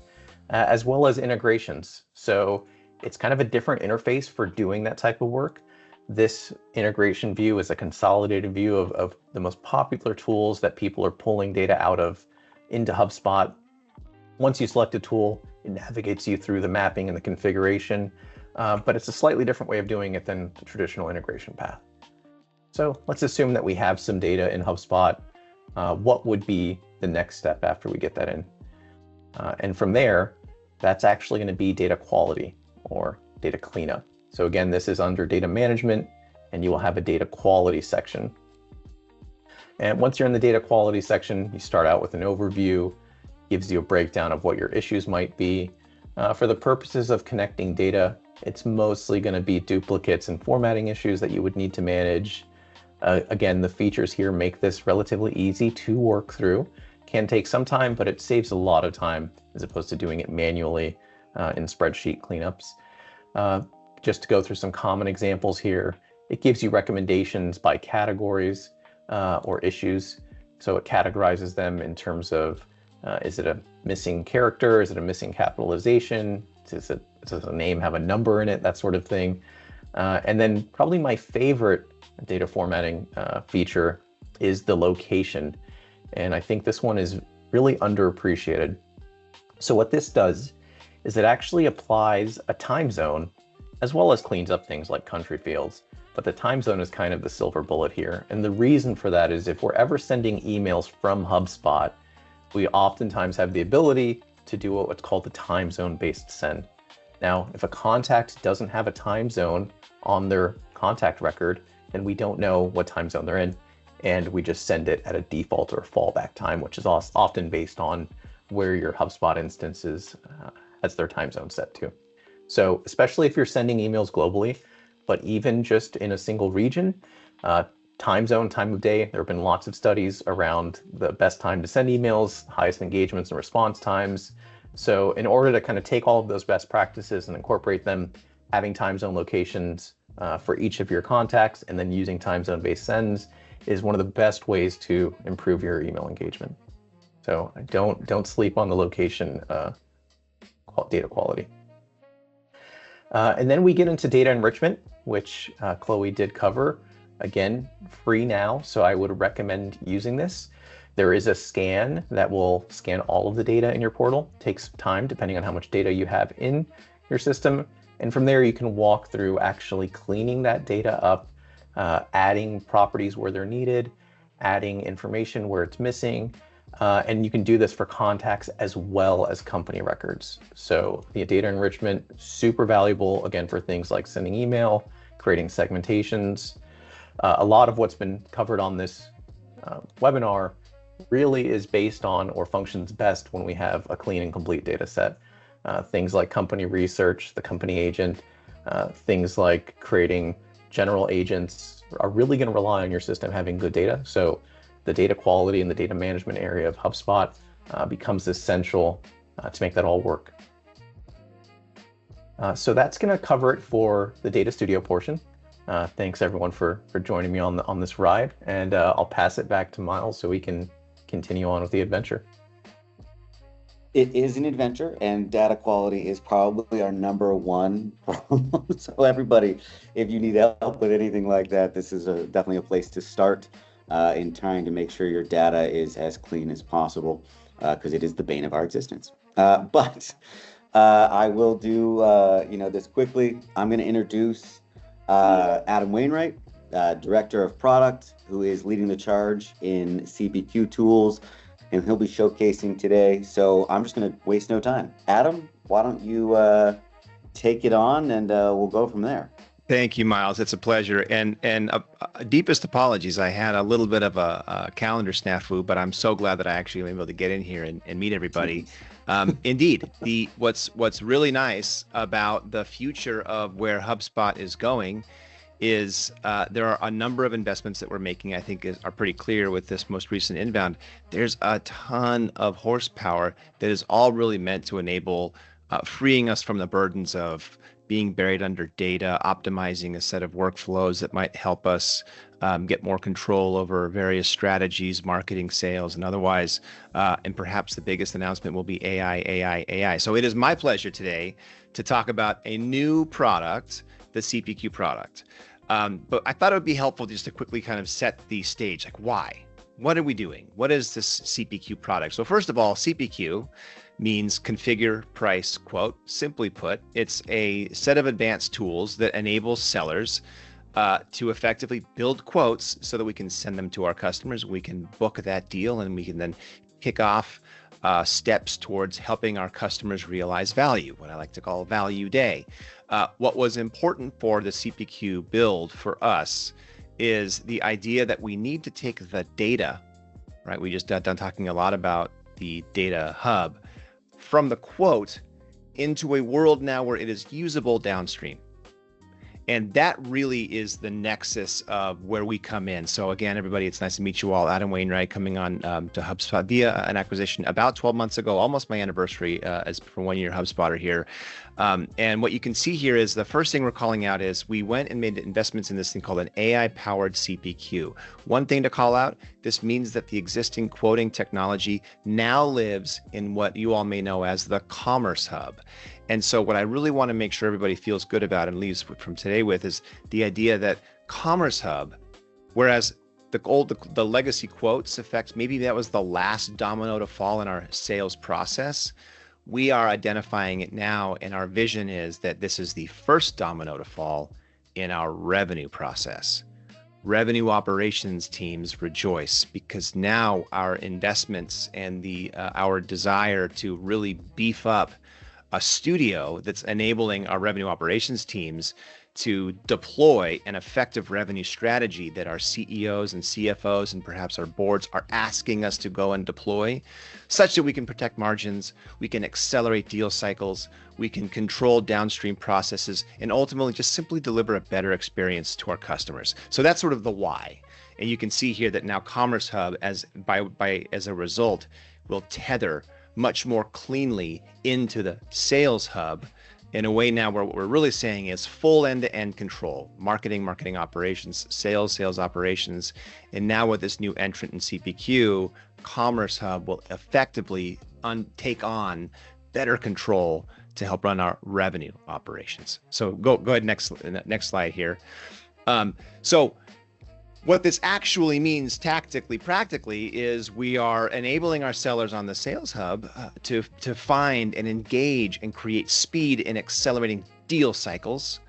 as well as integrations. So it's kind of a different interface for doing that type of work. This integration view is a consolidated view of the most popular tools that people are pulling data out of into HubSpot. Once you select a tool, it navigates you through the mapping and the configuration. but it's a slightly different way of doing it than the traditional integration path. So let's assume that we have some data in HubSpot. What would be the next step after we get that in? And from there, that's actually going to be data quality or data cleanup. So again, this is under data management, and you will have a data quality section. And once you're in the data quality section, you start out with an overview, gives you a breakdown of what your issues might be. For the purposes of connecting data, it's mostly going to be duplicates and formatting issues that you would need to manage. Again, the features here make this relatively easy to work through. Can take some time, but it saves a lot of time as opposed to doing it manually in spreadsheet cleanups. Just to go through some common examples here, it gives you recommendations by categories or issues. So it categorizes them in terms of, is it a missing character? Is it a missing capitalization? Does the name have a number in it? That sort of thing. And then probably my favorite data formatting feature is the location. And I think this one is really underappreciated. So what this does is it actually applies a time zone as well as cleans up things like country fields. But the time zone is kind of the silver bullet here. And the reason for that is if we're ever sending emails from HubSpot, we oftentimes have the ability to do what's called the time zone based send. Now, if a contact doesn't have a time zone on their contact record, then we don't know what time zone they're in, and we just send it at a default or fallback time, which is often based on where your HubSpot instances has their time zone set to. So especially if you're sending emails globally, but even just in a single region, time zone, time of day, there have been lots of studies around the best time to send emails, highest engagements and response times. So in order to kind of take all of those best practices and incorporate them, having time zone locations for each of your contacts and then using time zone based sends is one of the best ways to improve your email engagement. So don't sleep on the location data quality. And then we get into data enrichment, which Chloe did cover. Again, free now, so I would recommend using this. There is a scan that will scan all of the data in your portal. It takes time depending on how much data you have in your system. And from there, you can walk through actually cleaning that data up, adding properties where they're needed, adding information where it's missing. And you can do this for contacts as well as company records. So the data enrichment, super valuable, again, for things like sending email, creating segmentations. A lot of what's been covered on this webinar really is based on or functions best when we have a clean and complete data set. Things like company research, the company agent, things like creating general agents are really going to rely on your system having good data. So the data quality and the data management area of HubSpot becomes essential to make that all work. So that's going to cover it for the Data Studio portion. Thanks everyone for joining me on this ride, and I'll pass it back to Miles so we can continue on with the adventure.
It is an adventure, and data quality is probably our #1 problem. So everybody, if you need help with anything like that, this is definitely a place to start in trying to make sure your data is as clean as possible, because it is the bane of our existence. But I will do this quickly. I'm going to introduce Adam Wainwright, Director of Product, who is leading the charge in CPQ tools, and he'll be showcasing today. So I'm just going to waste no time. Adam, why don't you take it on, and we'll go from there.
Thank you, Miles. It's a pleasure. And deepest apologies. I had a little bit of a calendar snafu, but I'm so glad that I actually was able to get in here and meet everybody. Indeed, what's really nice about the future of where HubSpot is going is there are a number of investments that we're making, I think are pretty clear with this most recent inbound. There's a ton of horsepower that is all really meant to enable freeing us from the burdens of being buried under data, optimizing a set of workflows that might help us get more control over various strategies, marketing, sales, and otherwise. And perhaps the biggest announcement will be AI. So it is my pleasure today to talk about a new product, the CPQ product. But I thought it would be helpful just to quickly kind of set the stage, like why? What are we doing? What is this CPQ product? So first of all, CPQ means configure, price, quote. Simply put, it's a set of advanced tools that enables sellers to effectively build quotes so that we can send them to our customers. We can book that deal, and we can then kick off steps towards helping our customers realize value, what I like to call Value Day. What was important for the CPQ build for us is the idea that we need to take the data, right? We just got done talking a lot about the data hub, from the quote into a world now where it is usable downstream. And that really is the nexus of where we come in. So again, everybody, it's nice to meet you all. Adam Wainwright coming on to HubSpot via an acquisition about 12 months ago, almost my anniversary as for 1 year HubSpotter here. And what you can see here is the first thing we're calling out is we went and made investments in this thing called an AI-powered CPQ. One thing to call out, this means that the existing quoting technology now lives in what you all may know as the Commerce Hub. And so what I really want to make sure everybody feels good about and leaves from today with is the idea that Commerce Hub, whereas the legacy quotes effect, maybe that was the last domino to fall in our sales process, we are identifying it now, and our vision is that this is the first domino to fall in our revenue process. Revenue operations teams rejoice because now our investments and our desire to really beef up a studio that's enabling our revenue operations teams to deploy an effective revenue strategy that our CEOs and CFOs and perhaps our boards are asking us to go and deploy, such that we can protect margins, we can accelerate deal cycles, we can control downstream processes, and ultimately just simply deliver a better experience to our customers. So that's sort of the why. And you can see here that now Commerce Hub, as a result, will tether much more cleanly into the Sales Hub in a way now where what we're really saying is full end-to-end control, marketing operations, sales operations. And now with this new entrant in CPQ, Commerce Hub will effectively take on better control to help run our revenue operations. So go ahead, next slide here. So what this actually means tactically, practically, is we are enabling our sellers on the Sales Hub to find and engage and create speed in accelerating deal cycles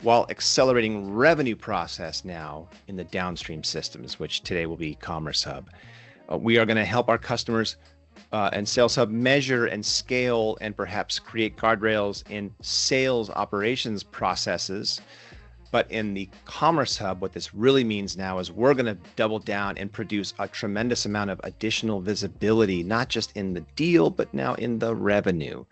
while accelerating revenue process now in the downstream systems, which today will be Commerce Hub. We are going to help our customers and Sales Hub measure and scale and perhaps create guardrails in sales operations processes. But in the Commerce Hub, what this really means now is we're going to double down and produce a tremendous amount of additional visibility, not just in the deal, but now in the revenue.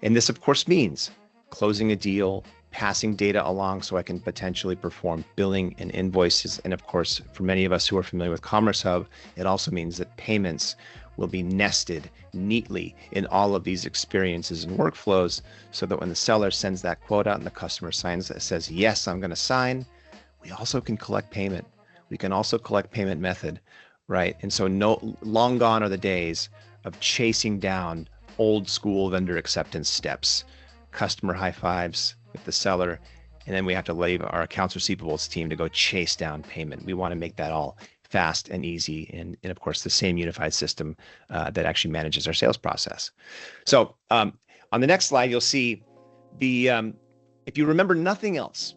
And this, of course, means closing a deal, passing data along so I can potentially perform billing and invoices. And of course, for many of us who are familiar with Commerce Hub, it also means that payments will be nested neatly in all of these experiences and workflows so that when the seller sends that quote out and the customer signs that says, yes, I'm going to sign, we also can collect payment. We can also collect payment method, right? And so long gone are the days of chasing down old school vendor acceptance steps, customer high fives with the seller, and then we have to leave our accounts receivables team to go chase down payment. We want to make that all fast and easy, and of course the same unified system that actually manages our sales process. So on the next slide, you'll see if you remember nothing else,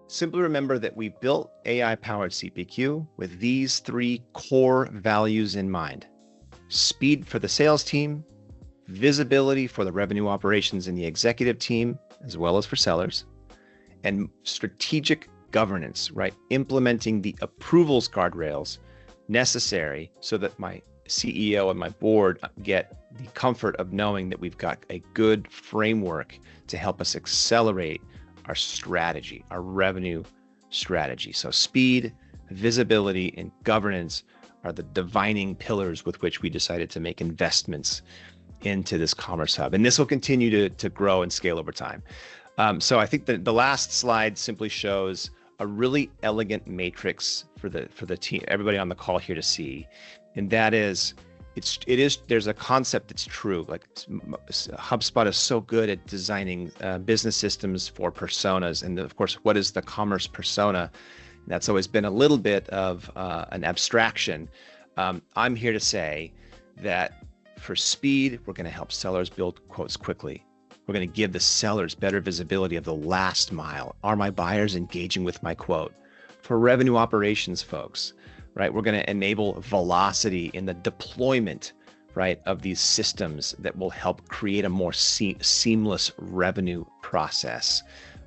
simply remember that we built AI-powered CPQ with these three core values in mind: speed for the sales team, visibility for the revenue operations and the executive team, as well as for sellers, and strategic governance, right? Implementing the approvals guardrails necessary so that my CEO and my board get the comfort of knowing that we've got a good framework to help us accelerate our strategy, our revenue strategy. So speed, visibility, and governance are the defining pillars with which we decided to make investments into this Commerce Hub. And this will continue to grow and scale over time. So I think that the last slide simply shows a really elegant matrix for the team, everybody on the call here to see, and that is, there's a concept that's true. Like HubSpot is so good at designing business systems for personas, and of course, what is the commerce persona? That's always been a little bit of an abstraction. I'm here to say that for speed, we're going to help sellers build quotes quickly. We're going to give the sellers better visibility of the last mile. Are my buyers engaging with my quote? For revenue operations folks, right, we're going to enable velocity in the deployment, right, of these systems that will help create a more seamless revenue process.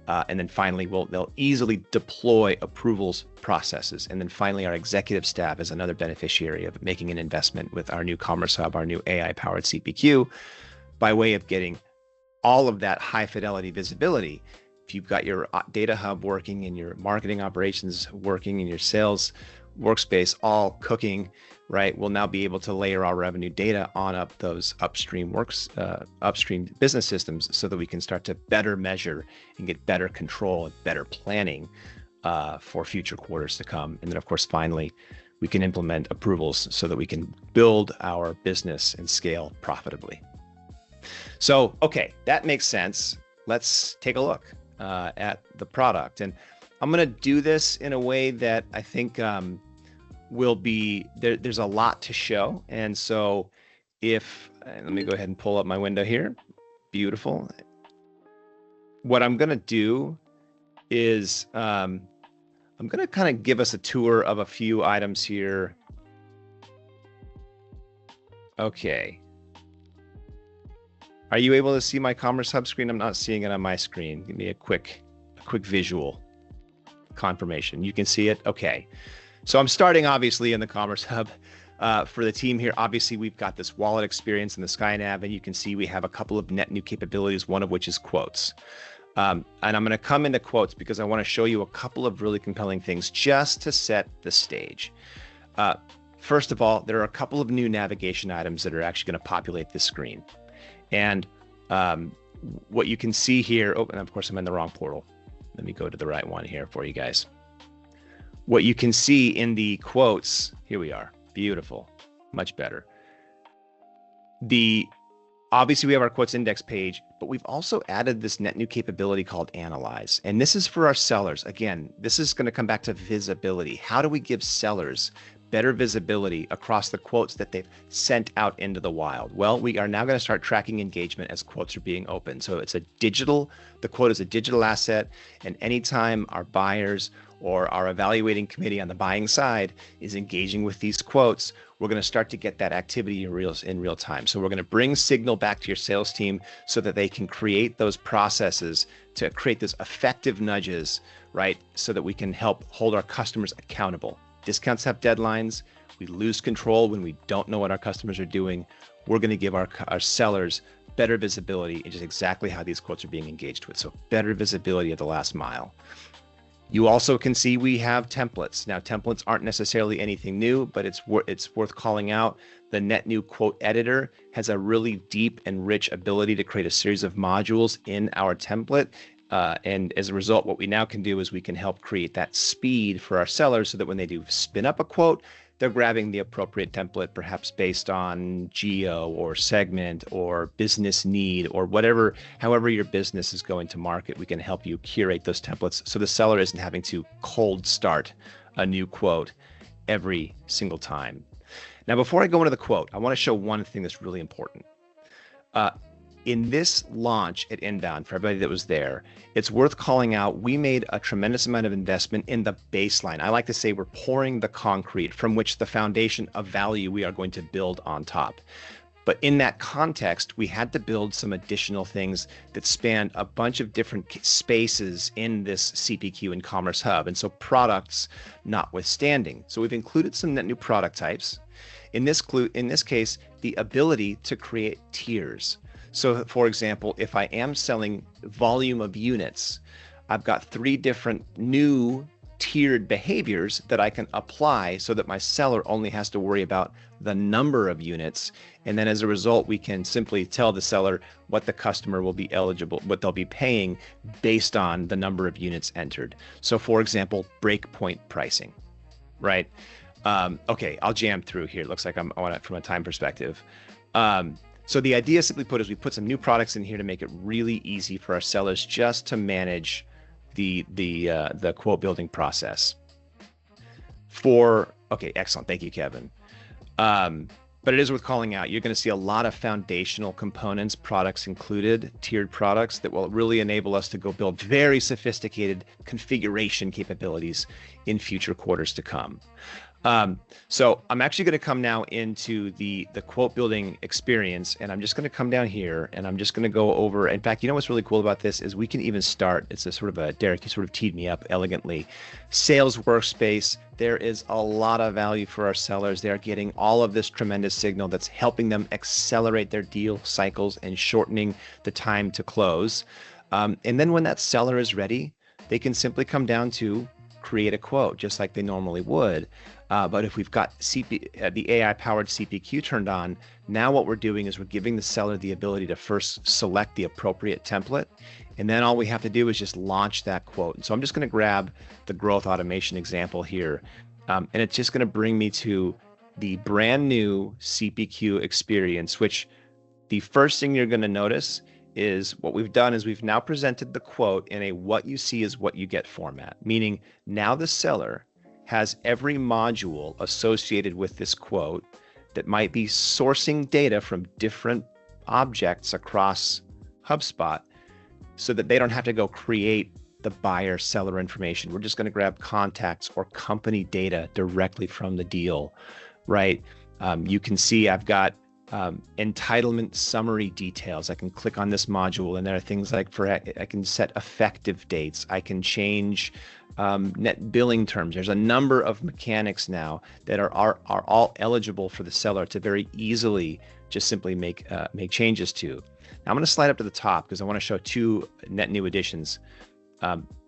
And then finally, they'll easily deploy approvals processes. And then finally, our executive staff is another beneficiary of making an investment with our new Commerce Hub, our new AI-powered CPQ, by way of getting all of that high fidelity visibility. If you've got your data hub working and your marketing operations working and your sales workspace all cooking, right, we'll now be able to layer our revenue data on up those upstream business systems so that we can start to better measure and get better control and better planning for future quarters to come. And then of course, finally, we can implement approvals so that we can build our business and scale profitably. So, okay, that makes sense. Let's take a look at the product. And I'm going to do this in a way that I think will be, there's a lot to show. And so let me go ahead and pull up my window here. Beautiful. What I'm going to do is I'm going to kind of give us a tour of a few items here. Okay. Are you able to see my Commerce Hub screen? I'm not seeing it on my screen. Give me a quick visual confirmation. You can see it? Okay. So I'm starting obviously in the Commerce Hub. For the team here, obviously we've got this wallet experience in the SkyNav, and you can see we have a couple of net new capabilities, one of which is quotes. And I'm going to come into quotes because I want to show you a couple of really compelling things just to set the stage. First of all, there are a couple of new navigation items that are actually going to populate this screen. And what you can see here, oh, and of course I'm in the wrong portal. Let me go to the right one here for you guys. What you can see in the quotes, here we are, beautiful, much better. Obviously we have our quotes index page, but we've also added this net new capability called Analyze. And this is for our sellers. Again, this is going to come back to visibility. How do we give sellers better visibility across the quotes that they've sent out into the wild? Well, we are now going to start tracking engagement as quotes are being opened. So it's the quote is a digital asset, and anytime our buyers or our evaluating committee on the buying side is engaging with these quotes, we're going to start to get that activity in real time. So we're going to bring signal back to your sales team so that they can create those processes to create those effective nudges, right? So that we can help hold our customers accountable. Discounts have deadlines. We lose control when we don't know what our customers are doing. We're going to give our sellers better visibility in just exactly how these quotes are being engaged with. So better visibility at the last mile. You also can see we have templates. Now, templates aren't necessarily anything new, but it's worth calling out. The net new quote editor has a really deep and rich ability to create a series of modules in our template. And as a result, what we now can do is we can help create that speed for our sellers so that when they do spin up a quote, they're grabbing the appropriate template, perhaps based on geo or segment or business need or whatever, however your business is going to market, we can help you curate those templates so the seller isn't having to cold start a new quote every single time. Now, before I go into the quote, I want to show one thing that's really important. In this launch at Inbound, for everybody that was there, it's worth calling out, we made a tremendous amount of investment in the baseline. I like to say we're pouring the concrete from which the foundation of value we are going to build on top. But in that context, we had to build some additional things that span a bunch of different spaces in this CPQ and Commerce Hub. And so products notwithstanding. So we've included some net new product types. In this case, the ability to create tiers. So for example, if I am selling volume of units, I've got 3 different new tiered behaviors that I can apply so that my seller only has to worry about the number of units. And then as a result, we can simply tell the seller what the customer will be eligible, what they'll be paying based on the number of units entered. So for example, breakpoint pricing, right? Okay, I'll jam through here. It looks like I'm on it from a time perspective. So the idea, simply put, is we put some new products in here to make it really easy for our sellers just to manage the quote building process. Okay, excellent. Thank you, Kevin. But it is worth calling out. You're going to see a lot of foundational components, products included, tiered products that will really enable us to go build very sophisticated configuration capabilities in future quarters to come. So I'm actually going to come now into the quote building experience, and I'm just going to come down here and I'm just going to go over. In fact, you know what's really cool about this is we can even start. It's a sort of a, Derek, you sort of teed me up elegantly. Sales workspace. There is a lot of value for our sellers. They're getting all of this tremendous signal that's helping them accelerate their deal cycles and shortening the time to close. And then when that seller is ready, they can simply come down to create a quote just like they normally would. But if we've got the AI-powered CPQ turned on, now what we're doing is we're giving the seller the ability to first select the appropriate template, and then all we have to do is just launch that quote. And so I'm just going to grab the growth automation example here, and it's just going to bring me to the brand new CPQ experience, which the first thing you're going to notice is what we've done is we've now presented the quote in a what you see is what you get format, meaning now the seller has every module associated with this quote that might be sourcing data from different objects across HubSpot so that they don't have to go create the buyer seller information. We're just going to grab contacts or company data directly from the deal, right? You can see I've got entitlement summary details. I can click on this module and there are things like I can set effective dates. I can change net billing terms. There's a number of mechanics now that are all eligible for the seller to very easily just simply make changes to. Now I'm going to slide up to the top because I want to show two net new additions.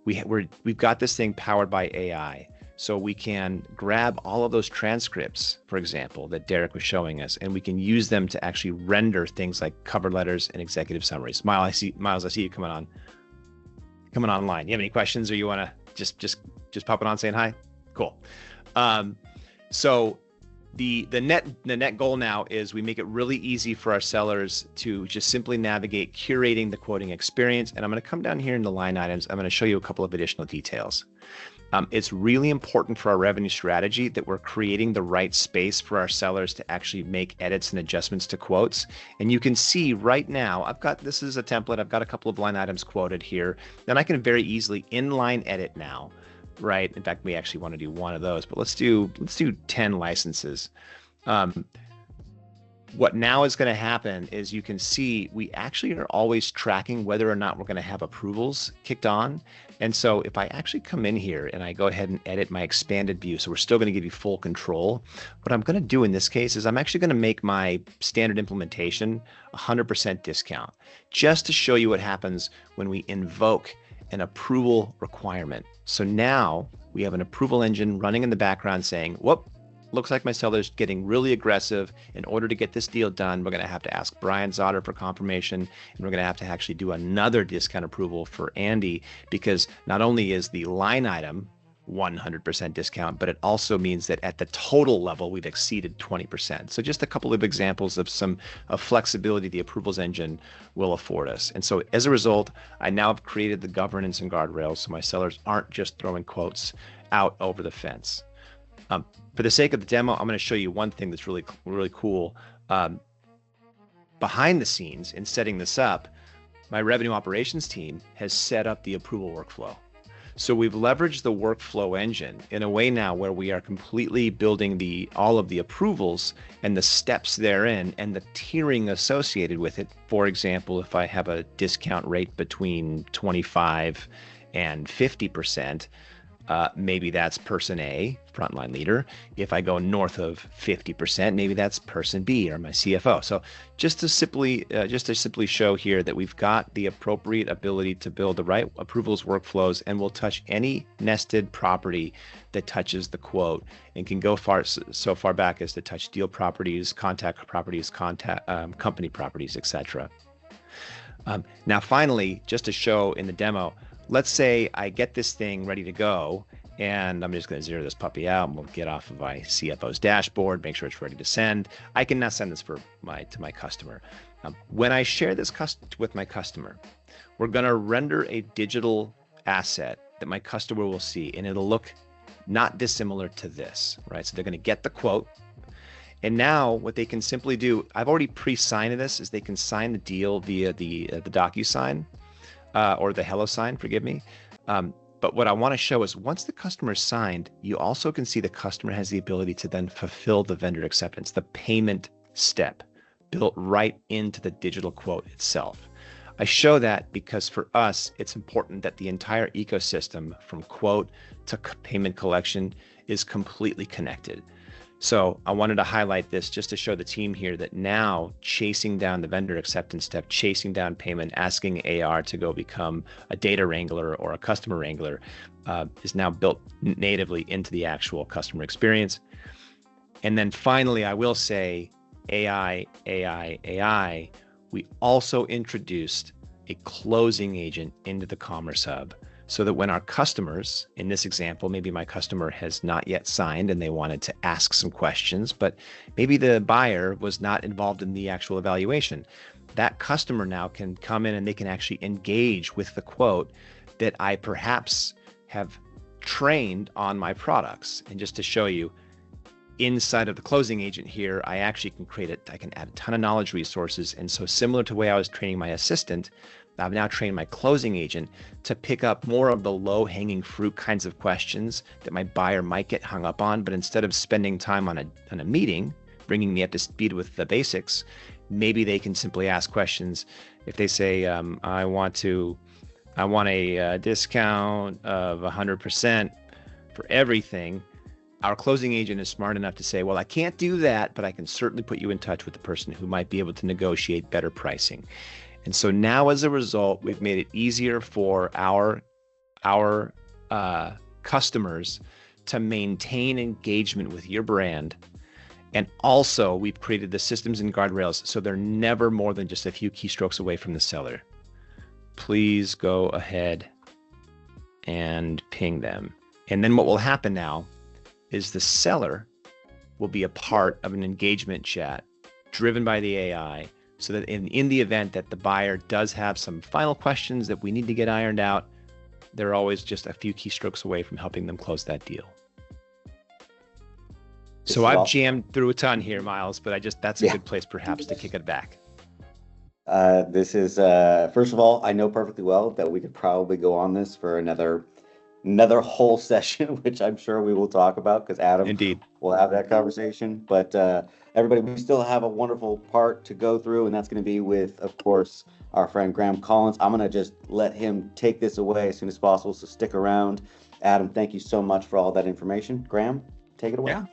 We've got this thing powered by AI. So we can grab all of those transcripts, for example, that Derek was showing us, and we can use them to actually render things like cover letters and executive summaries. Miles, I see you coming online. You have any questions, or you want to just pop it on saying hi? Cool. So the net goal now is we make it really easy for our sellers to just simply navigate curating the quoting experience. And I'm going to come down here in the line items. I'm going to show you a couple of additional details. It's really important for our revenue strategy that we're creating the right space for our sellers to actually make edits and adjustments to quotes. And you can see right now, this is a template. I've got a couple of line items quoted here. Then I can very easily inline edit now, right? In fact, we actually want to do one of those, but let's do 10 licenses. What now is going to happen is you can see we actually are always tracking whether or not we're going to have approvals kicked on. And so if I actually come in here and I go ahead and edit my expanded view, so we're still going to give you full control. What I'm going to do in this case is I'm actually going to make my standard implementation 100% discount, just to show you what happens when we invoke an approval requirement. So now we have an approval engine running in the background saying, whoop, looks like my seller's getting really aggressive. In order to get this deal done, we're going to have to ask Brian Zotter for confirmation, and we're going to have to actually do another discount approval for Andy, because not only is the line item 100% discount, but it also means that at the total level, we've exceeded 20%. So just a couple of examples of some flexibility the approvals engine will afford us. And so as a result, I now have created the governance and guardrails so my sellers aren't just throwing quotes out over the fence. For the sake of the demo, I'm going to show you one thing that's really cool. Behind the scenes in setting this up, my revenue operations team has set up the approval workflow. So we've leveraged the workflow engine in a way now where we are completely building all of the approvals and the steps therein and the tiering associated with it. For example, if I have a discount rate between 25 and 50%, maybe that's person A, frontline leader. If I go north of 50%, maybe that's person B or my CFO. So just to simply show here that we've got the appropriate ability to build the right approvals workflows, and we'll touch any nested property that touches the quote, and can go so far back as to touch deal properties, contact properties, company properties, etc. Now, finally, just to show in the demo, let's say I get this thing ready to go, and I'm just going to zero this puppy out, and we'll get off of my CFO's dashboard, make sure it's ready to send. I can now send this to my customer. When I share this with my customer, we're going to render a digital asset that my customer will see, and it'll look not dissimilar to this, right? So they're going to get the quote, And now what they can simply do, I've already pre-signed this, is they can sign the deal via the DocuSign or the HelloSign, forgive me. But what I want to show is once the customer is signed, you also can see the customer has the ability to then fulfill the vendor acceptance, the payment step built right into the digital quote itself. I show that because for us, it's important that the entire ecosystem from quote to payment collection is completely connected. So I wanted to highlight this just to show the team here that now chasing down the vendor acceptance step, chasing down payment, asking AR to go become a data wrangler or a customer wrangler is now built natively into the actual customer experience. And then finally, I will say AI, we also introduced a closing agent into the Commerce Hub so that when our customers, in this example, maybe my customer has not yet signed and they wanted to ask some questions, but maybe the buyer was not involved in the actual evaluation. That customer now can come in and they can actually engage with the quote that I perhaps have trained on my products. And just to show you, inside of the closing agent here, I actually can create it. I can add a ton of knowledge resources. And so similar to the way I was training my assistant, I've now trained my closing agent to pick up more of the low-hanging fruit kinds of questions that my buyer might get hung up on. But instead of spending time on a meeting, bringing me up to speed with the basics, maybe they can simply ask questions. If they say, I want a discount of 100% for everything, our closing agent is smart enough to say, well, I can't do that, but I can certainly put you in touch with the person who might be able to negotiate better pricing. And so now as a result, we've made it easier for our customers to maintain engagement with your brand. And also we've created the systems and guardrails so they're never more than just a few keystrokes away from the seller. Please go ahead and ping them. And then what will happen now is the seller will be a part of an engagement chat driven by the AI, so that in the event that the buyer does have some final questions that we need to get ironed out, they're always just a few keystrokes away from helping them close that deal. So I've jammed through a ton here, Miles, but that's a good place perhaps to kick it back.
This is, first of all, I know perfectly well that we could probably go on this for another whole session, which I'm sure we will talk about because Adam
Indeed
will have that conversation. But everybody, we still have a wonderful part to go through, and that's going to be with, of course, our friend Graham Collins. I'm going to just let him take this away as soon as possible, so stick around. Adam, thank you so much for all that information. Graham, take it away.
Yeah.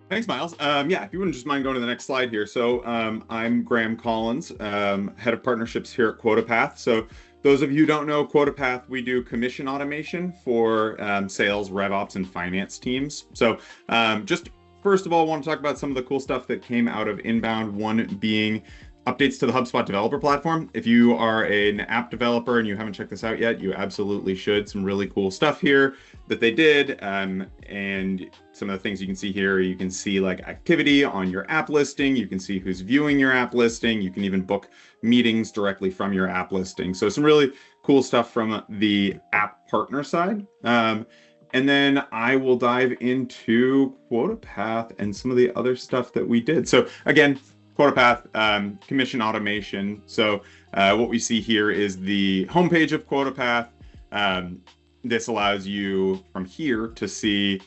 Thanks, Miles. If you wouldn't just mind going to the next slide here. So I'm Graham Collins, head of partnerships here at QuotaPath. So those of you who don't know QuotaPath, we do commission automation for sales, RevOps, and finance teams. So just first of all, I want to talk about some of the cool stuff that came out of Inbound, one being updates to the HubSpot developer platform. If you are an app developer and you haven't checked this out yet, you absolutely should. Some really cool stuff here that they did. And some of the things you can see here, you can see like activity on your app listing. You can see who's viewing your app listing. You can even book meetings directly from your app listing. So some really cool stuff from the app partner side. And then I will dive into QuotaPath and some of the other stuff that we did. So again, QuotaPath, commission automation. So what we see here is the homepage of QuotaPath. This allows you from here to see,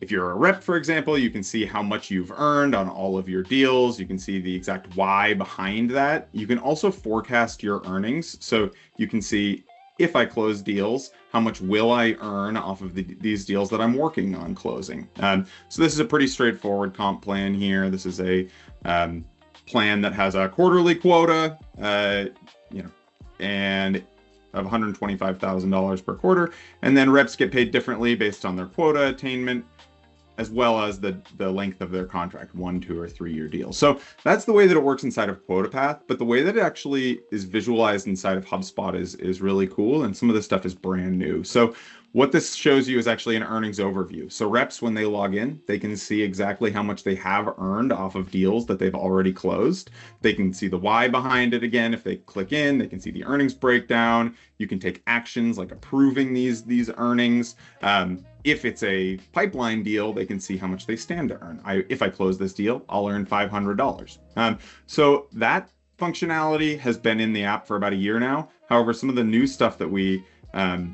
if you're a rep, for example, you can see how much you've earned on all of your deals. You can see the exact why behind that. You can also forecast your earnings. So you can see, if I close deals, how much will I earn off of these deals that I'm working on closing? So this is a pretty straightforward comp plan here. This is a plan that has a quarterly quota, and of $125,000 per quarter. And then reps get paid differently based on their quota attainment, as well as the length of their contract, 1, 2, or 3 year deals. So that's the way that it works inside of QuotaPath, but the way that it actually is visualized inside of HubSpot is really cool. And some of this stuff is brand new. So what this shows you is actually an earnings overview. So reps, when they log in, they can see exactly how much they have earned off of deals that they've already closed. They can see the why behind it again. If they click in, they can see the earnings breakdown. You can take actions like approving these earnings. If it's a pipeline deal, they can see how much they stand to earn. If I close this deal, I'll earn $500. So that functionality has been in the app for about a year now. However, some of the new stuff that we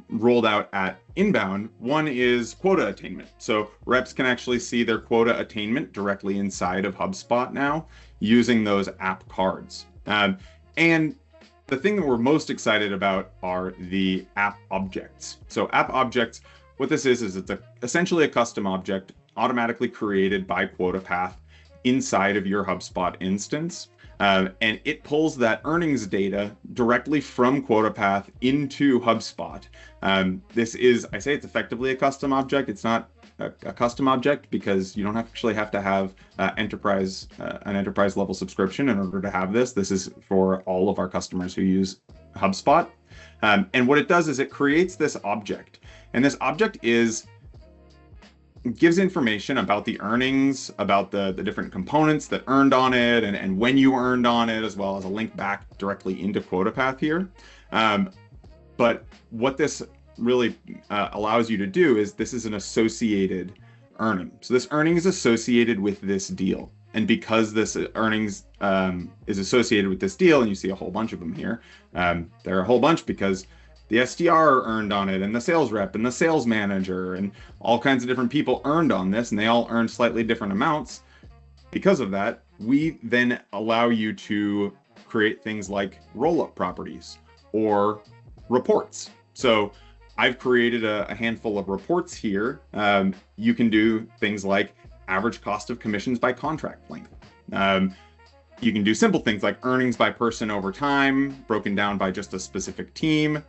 rolled out at Inbound, one is quota attainment. So reps can actually see their quota attainment directly inside of HubSpot now using those app cards. And the thing that we're most excited about are the app objects. So app objects, what this is it's essentially a custom object automatically created by QuotaPath inside of your HubSpot instance. And it pulls that earnings data directly from QuotaPath into HubSpot. This is, I say it's effectively a custom object. It's not a custom object because you don't actually have to have an enterprise level subscription in order to have this. This is for all of our customers who use HubSpot. And what it does is it creates this object. And this object gives information about the earnings, about the different components that earned on it, and when you earned on it, as well as a link back directly into QuotaPath here. But what this really allows you to do is this is an associated earning. So this earning is associated with this deal. And because this earnings is associated with this deal, and you see a whole bunch of them here, there are a whole bunch because the SDR earned on it, and the sales rep, and the sales manager, and all kinds of different people earned on this, and they all earned slightly different amounts. Because of that, we then allow you to create things like roll-up properties or reports. So I've created a handful of reports here. You can do things like average cost of commissions by contract length. You can do simple things like earnings by person over time, broken down by just a specific team.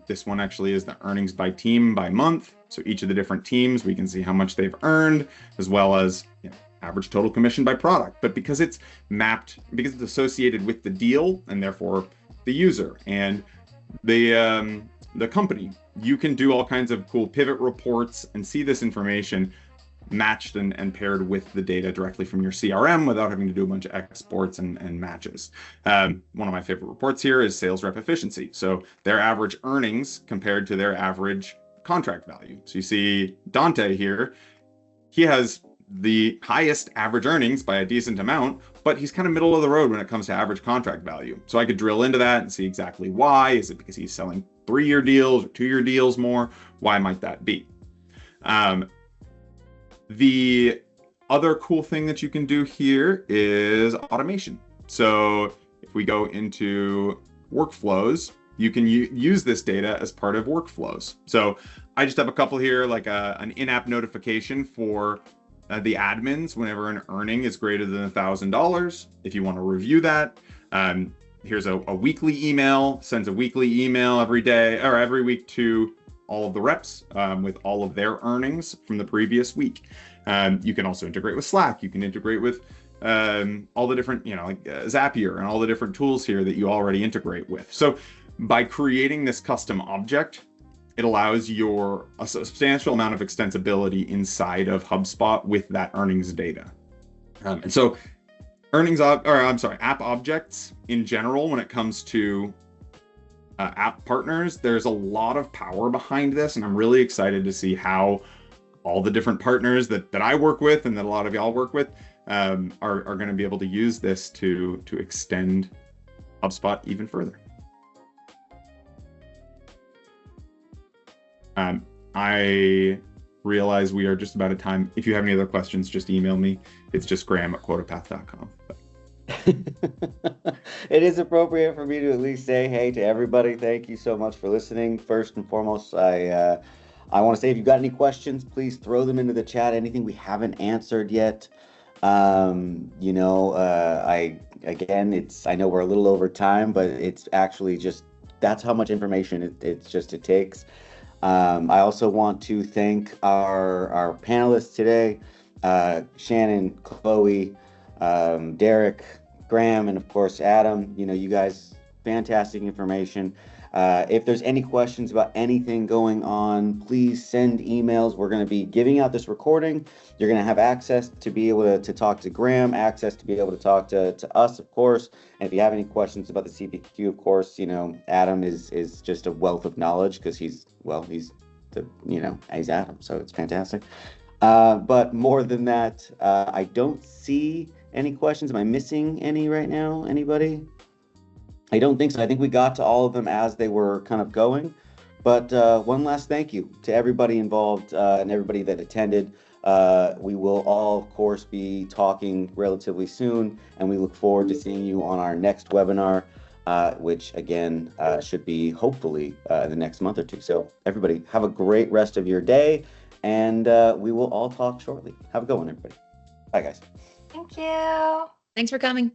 This one actually is the earnings by team by month. So each of the different teams, we can see how much they've earned, as well as average total commission by product. But because it's mapped, because it's associated with the deal and therefore the user and the company, you can do all kinds of cool pivot reports and see this information matched and paired with the data directly from your CRM without having to do a bunch of exports and matches. One of my favorite reports here is sales rep efficiency. So their average earnings compared to their average contract value. So you see Dante here, he has the highest average earnings by a decent amount, but he's kind of middle of the road when it comes to average contract value. So I could drill into that and see exactly why. Is it because he's selling 3-year deals or 2-year deals more? Why might that be? The other cool thing that you can do here is automation. So if we go into workflows, you can use this data as part of workflows. So I just have a couple here, like an in-app notification for the admins whenever an earning is greater than $1,000. If you want to review that, here's a weekly email, sends a weekly email every day or every week to all of the reps with all of their earnings from the previous week. You can also integrate with Slack. You can integrate with all the different, like Zapier and all the different tools here that you already integrate with. So by creating this custom object, it allows a substantial amount of extensibility inside of HubSpot with that earnings data. And so app objects in general, when it comes to app partners, there's a lot of power behind this, and I'm really excited to see how all the different partners that I work with and that a lot of y'all work with are going to be able to use this to extend HubSpot even further. I realize we are just about at time. If you have any other questions, just email me. It's just graham@quotapath.com.
It is appropriate for me to at least say hey to everybody. Thank you so much for listening. First and foremost, I want to say if you've got any questions, please throw them into the chat. Anything we haven't answered yet. I know we're a little over time, but it's actually just that's how much information it takes. I also want to thank our panelists today, Shannon, Chloe, Derek, Graham, and of course Adam. You guys fantastic information. If there's any questions about anything going on, please send emails. We're going to be giving out this recording. You're going to have access to be able to talk to Graham, access to be able to talk to us, of course. And if you have any questions about the CPQ, of course, Adam is just a wealth of knowledge because he's Adam. So it's fantastic. But more than that, I don't see any questions. Am I missing any right now? Anybody? I don't think so. I think we got to all of them as they were kind of going. But one last thank you to everybody involved and everybody that attended. We will all, of course, be talking relatively soon, and we look forward to seeing you on our next webinar, which again should be hopefully in the next month or two. So everybody, have a great rest of your day, and we will all talk shortly. Have a good one, everybody. Bye, guys.
Thank you.
Thanks for coming.